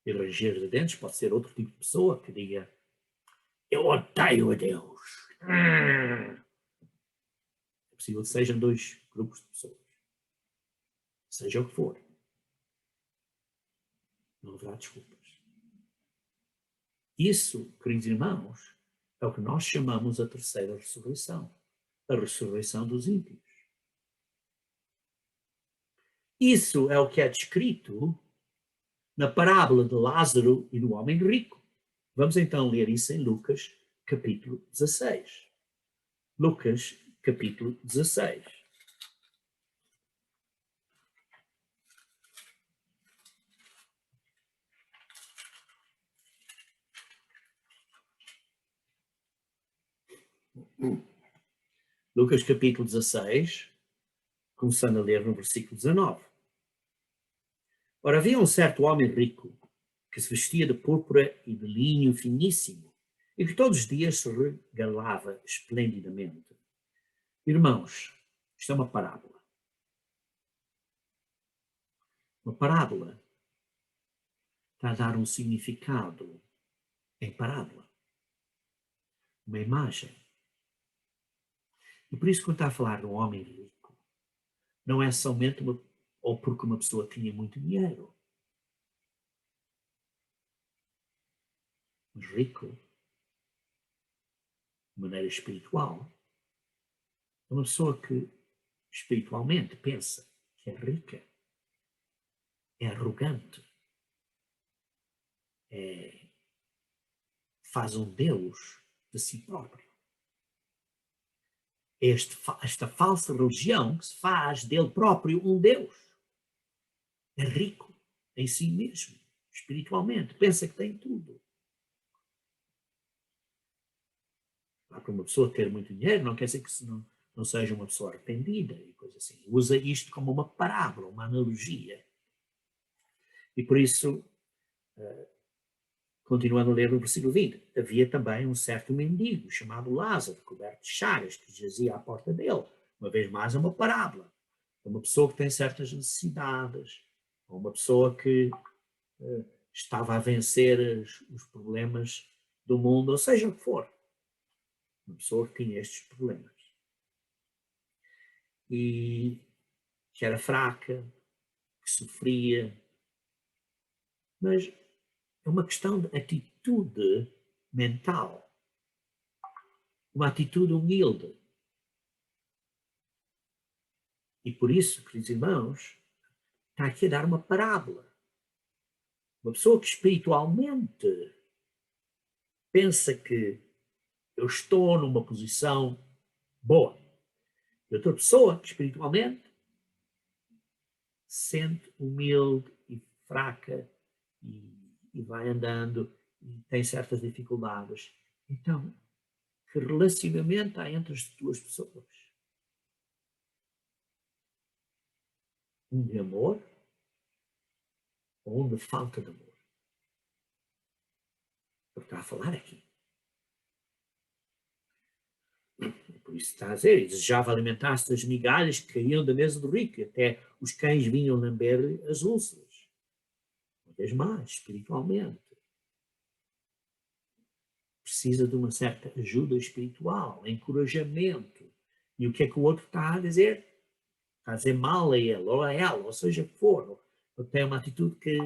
E ranger de dentes pode ser outro tipo de pessoa que diga, eu odeio a Deus. É possível que sejam dois grupos de pessoas. Seja o que for. Não haverá desculpas. Isso, queridos irmãos, é o que nós chamamos a terceira ressurreição. A ressurreição dos ímpios. Isso é o que é descrito na parábola de Lázaro e do homem rico. Vamos então ler isso em Lucas, capítulo 16. Lucas, capítulo 16. Lucas, capítulo 16, começando a ler no versículo 19. Ora, havia um certo homem rico que se vestia de púrpura e de linho finíssimo e que todos os dias se regalava esplendidamente. Irmãos, isto é uma parábola. Uma parábola está a dar um significado em parábola. Uma imagem. E por isso, quando está a falar de um homem rico, não é somente ou porque uma pessoa tinha muito dinheiro. Mas rico, de maneira espiritual, é uma pessoa que espiritualmente pensa que é rica, é arrogante, faz um Deus de si próprio. Esta falsa religião que se faz dele próprio um Deus. É rico em si mesmo, espiritualmente, pensa que tem tudo. Para uma pessoa ter muito dinheiro não quer dizer que não seja uma pessoa arrependida e coisa assim. Usa isto como uma parábola, uma analogia. E por isso, continuando a ler o versículo 20, havia também um certo mendigo chamado Lázaro, coberto de chagas, que jazia à porta dele. Uma vez mais, é uma parábola. É uma pessoa que tem certas necessidades, ou uma pessoa que estava a vencer os problemas do mundo, ou seja o que for. Uma pessoa que tinha estes problemas. E que era fraca, que sofria. Mas é uma questão de atitude mental. Uma atitude humilde. E por isso, queridos irmãos, está aqui a dar uma parábola. Uma pessoa que espiritualmente pensa que eu estou numa posição boa. E outra pessoa que espiritualmente se sente humilde e fraca e vai andando e tem certas dificuldades. Então, que relacionamento há entre as duas pessoas? Um de amor ou um de falta de amor? É o que está a falar aqui. Por isso está a dizer, desejava alimentar-se das migalhas que caíam da mesa do rico, e até os cães vinham lamber as úlceras. Uma vez mais, espiritualmente. Precisa de uma certa ajuda espiritual, encorajamento. E o que é que o outro está a dizer? Está a dizer mal a ele, ou a ela, ou seja que for. Ou tem uma atitude que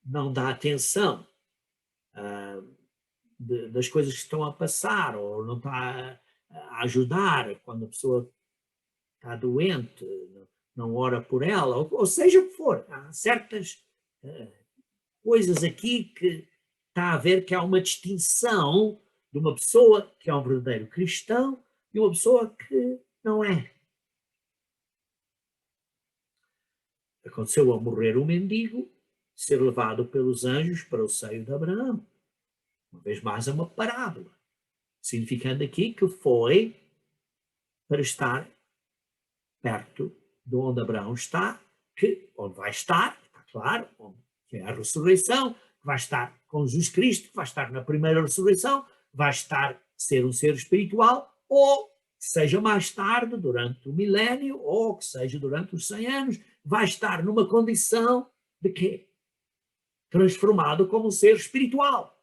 não dá atenção das coisas que estão a passar, ou não está a ajudar quando a pessoa está doente, não ora por ela, ou seja o que for. Há certas coisas aqui que está a ver que há uma distinção de uma pessoa que é um verdadeiro cristão e uma pessoa que não é. Aconteceu ao morrer o mendigo, ser levado pelos anjos para o seio de Abraão. Uma vez mais é uma parábola, significando aqui que foi para estar perto de onde Abraão está, onde vai estar, está claro, que é a ressurreição, que vai estar com Jesus Cristo, que vai estar na primeira ressurreição, vai estar ser um ser espiritual, ou que seja mais tarde, durante o milénio, ou que seja durante os 100 anos, vai estar numa condição de quê? Transformado como um ser espiritual.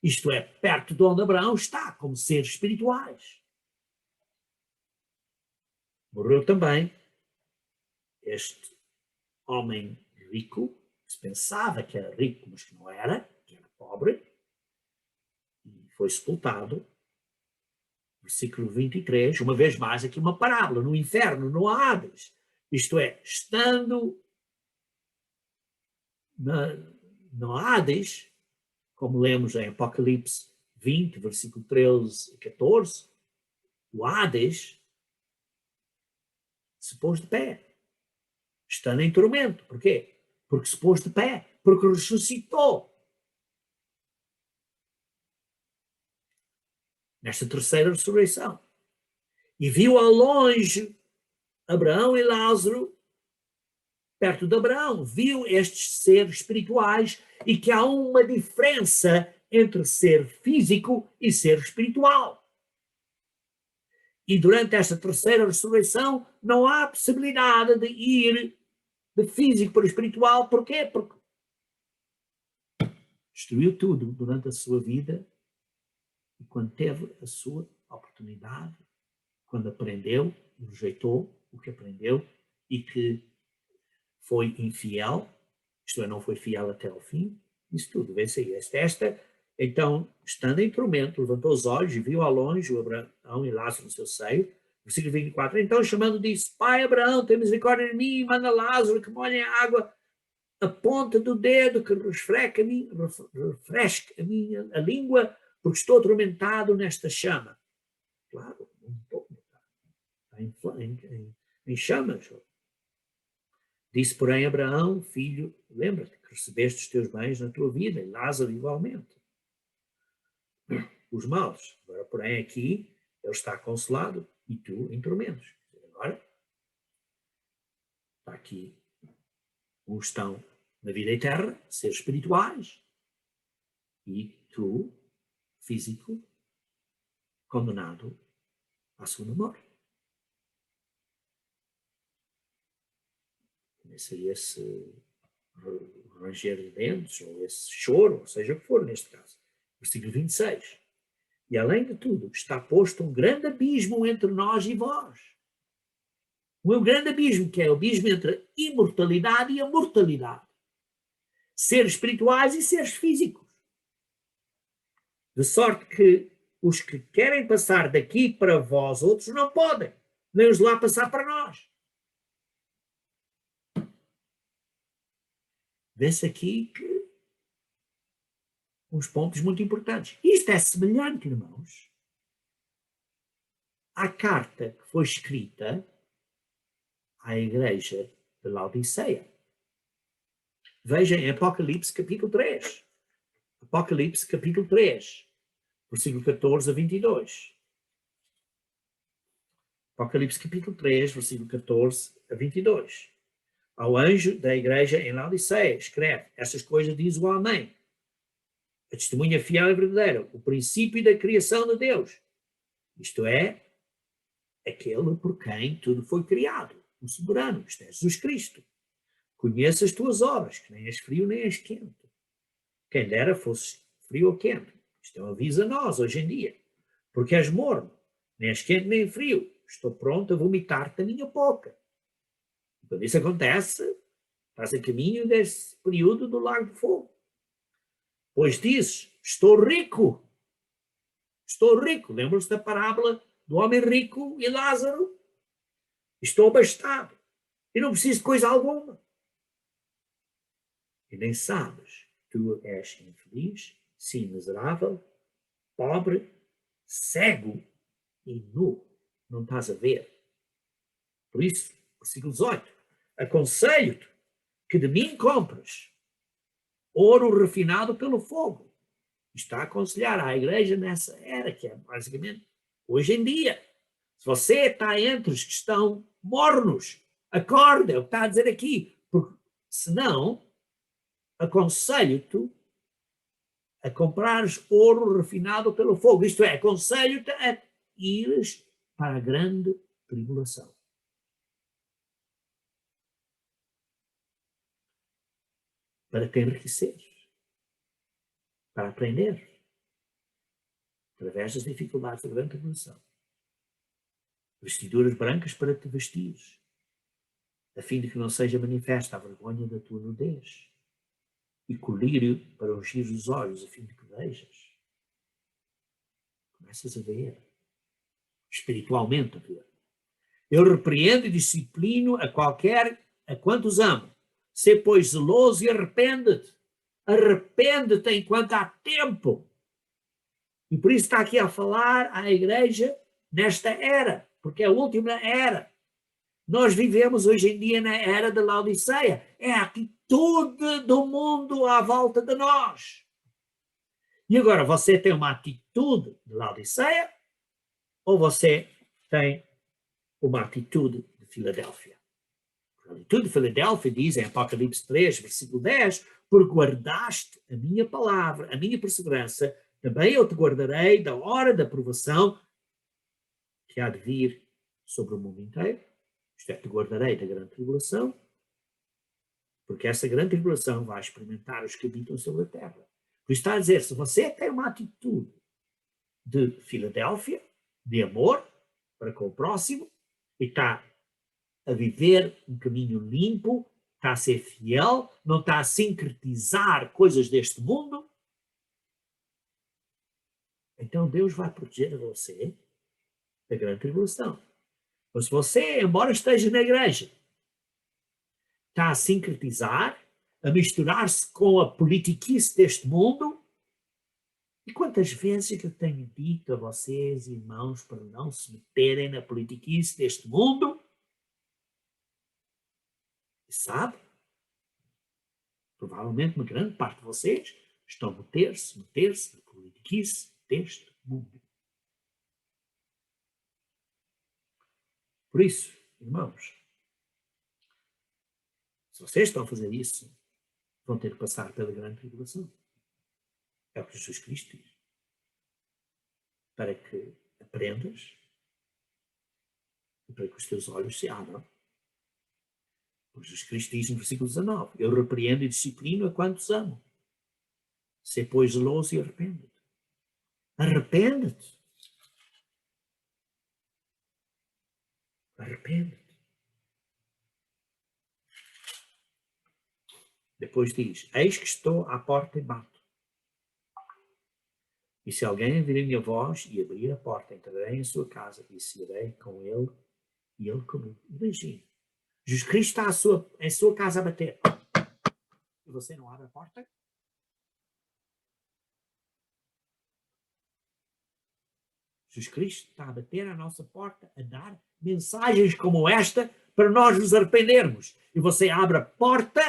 Isto é, perto de onde Abraão está, como seres espirituais. Morreu também este homem rico, que se pensava que era rico, mas que não era, que era pobre, e foi sepultado. Versículo 23, uma vez mais aqui uma parábola, no inferno, no Hades. Isto é, estando no Hades, como lemos em Apocalipse 20, versículo 13 e 14, o Hades se pôs de pé, estando em tormento. Porquê? Porque se pôs de pé, porque ressuscitou. Nesta terceira ressurreição. E viu ao longe Abraão e Lázaro, perto de Abraão, viu estes seres espirituais e que há uma diferença entre ser físico e ser espiritual. E durante esta terceira ressurreição não há possibilidade de ir de físico para o espiritual. Porquê? Porque destruiu tudo durante a sua vida e quando teve a sua oportunidade, quando aprendeu, rejeitou o que aprendeu e que foi infiel, isto é, não foi fiel até ao fim, isso tudo, vê-se aí. Então, estando em tormento, levantou os olhos e viu ao longe o Abraão e Lázaro no seu seio. Versículo 24. Então, chamando, disse: Pai Abraão, tem misericórdia de mim, manda Lázaro que molhe a água, a ponta do dedo, que refresque a minha língua, porque estou atormentado nesta chama. Claro, está em chamas. Disse, porém, Abraão, filho, lembra-te que recebeste os teus bens na tua vida, e Lázaro igualmente. Os males. Agora, porém, aqui ele está consolado e tu em tormentos. Agora, está aqui. Uns estão na vida eterna, seres espirituais, e tu, físico, condenado à segunda morte. Seria esse ranger de dentes, ou esse choro, ou seja o que for neste caso. Versículo 26. E além de tudo, está posto um grande abismo entre nós e vós. Um grande abismo, que é o abismo entre a imortalidade e a mortalidade. Seres espirituais e seres físicos. De sorte que os que querem passar daqui para vós outros não podem, nem os de lá passar para nós. Vê-se aqui que uns pontos muito importantes. Isto é semelhante, irmãos, à carta que foi escrita à igreja de Laodiceia. Veja em Apocalipse capítulo 3. Apocalipse capítulo 3, versículo 14 a 22. Apocalipse capítulo 3, versículo 14 a 22. Ao anjo da igreja em Laodiceia, escreve: estas coisas diz o Amém, a testemunha fiel e verdadeira, o princípio da criação de Deus. Isto é, aquele por quem tudo foi criado, o soberano, isto é, Jesus Cristo. Conheço as tuas obras, que nem és frio nem és quente. Quem dera fosse frio ou quente. Isto é um aviso a nós, hoje em dia. Porque és morno, nem és quente nem frio. Estou pronto a vomitar-te da minha boca. E quando isso acontece, estás a caminho desse período do lago de fogo. Pois dizes, estou rico. Estou rico. Lembram-se da parábola do homem rico e Lázaro? Estou abastado. E não preciso de coisa alguma. E nem sabes, tu és infeliz, sim, miserável, pobre, cego e nu. Não estás a ver. Por isso, versículo 18, aconselho-te que de mim compres ouro refinado pelo fogo. Está a aconselhar à igreja nessa era, que é basicamente hoje em dia. Se você está entre os que estão mornos, acorda, é o que está a dizer aqui, porque senão aconselho-te a comprares ouro refinado pelo fogo. Isto é, aconselho-te a ires para a grande tribulação. Para te enriquecer. Para aprender. Através das dificuldades da grande tribulação. Vestiduras brancas para te vestires. A fim de que não seja manifesta a vergonha da tua nudez. E colírio para ungir os olhos, a fim de que vejas. Começas a ver. Espiritualmente a ver. Eu repreendo e disciplino a quantos amo. Sê, pois, zeloso e arrepende-te. Arrepende-te enquanto há tempo. E por isso está aqui a falar à igreja nesta era, porque é a última era. Nós vivemos hoje em dia na era da Laodiceia. É a atitude do mundo à volta de nós. E agora, você tem uma atitude de Laodiceia ou você tem uma atitude de Filadélfia? A atitude de Filadélfia diz em Apocalipse 3, versículo 10, porque guardaste a minha palavra, a minha perseverança, também eu te guardarei da hora da provação que há de vir sobre o mundo inteiro. Isto é, te guardarei da grande tribulação, porque essa grande tribulação vai experimentar os que habitam sobre a terra. Por isso está a dizer, se você tem uma atitude de Filadélfia, de amor para com o próximo, e está a viver um caminho limpo, está a ser fiel, não está a sincretizar coisas deste mundo, então Deus vai proteger você da grande tribulação. Mas se você, embora esteja na igreja, está a sincretizar, a misturar-se com a politiquice deste mundo, e quantas vezes é que eu tenho dito a vocês, irmãos, para não se meterem na politiquice deste mundo? E sabe? Provavelmente uma grande parte de vocês estão a meter-se na politiquice deste mundo. Por isso, irmãos, se vocês estão a fazer isso, vão ter que passar pela grande tribulação. É o que Jesus Cristo diz. Para que aprendas e para que os teus olhos se abram. Jesus Cristo diz no versículo 19, eu repreendo e disciplino a quantos amo. Sê, pois, zeloso e arrepende-te. Arrepende-te. Arrepende-te. Depois diz, eis que estou à porta e bato. E se alguém ouvir a minha voz e abrir a porta, entrarei em sua casa e cearei com ele e ele comigo. Imagina. Jesus Cristo está em sua casa a bater. E você não abre a porta? Jesus Cristo está a bater à nossa porta, a dar mensagens como esta para nós nos arrependermos. E você abre a porta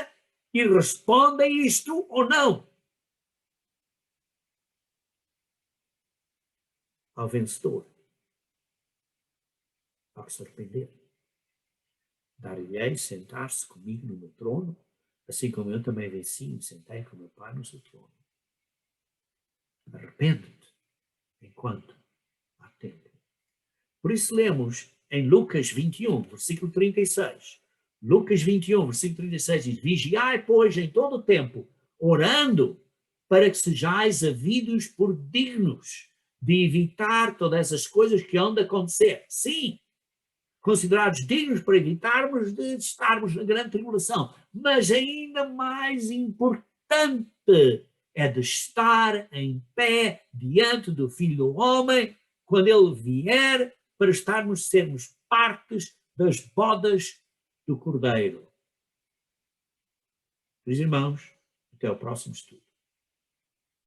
e responde a isto ou não. Ao vencedor, ao se arrepender, dar-lhe-ei sentar-se comigo no meu trono, assim como eu também venci e sentei com meu Pai no seu trono. Arrepende-te enquanto há tempo. Por isso lemos em Lucas 21, versículo 36. Lucas 21, versículo 36 diz: vigiai, pois, em todo o tempo, orando, para que sejais havidos por dignos de evitar todas essas coisas que hão de acontecer. Sim, considerados dignos para evitarmos de estarmos na grande tribulação. Mas ainda mais importante é de estar em pé diante do Filho do Homem quando ele vier, para sermos partes das bodas do Cordeiro. Meus irmãos, até ao próximo estudo.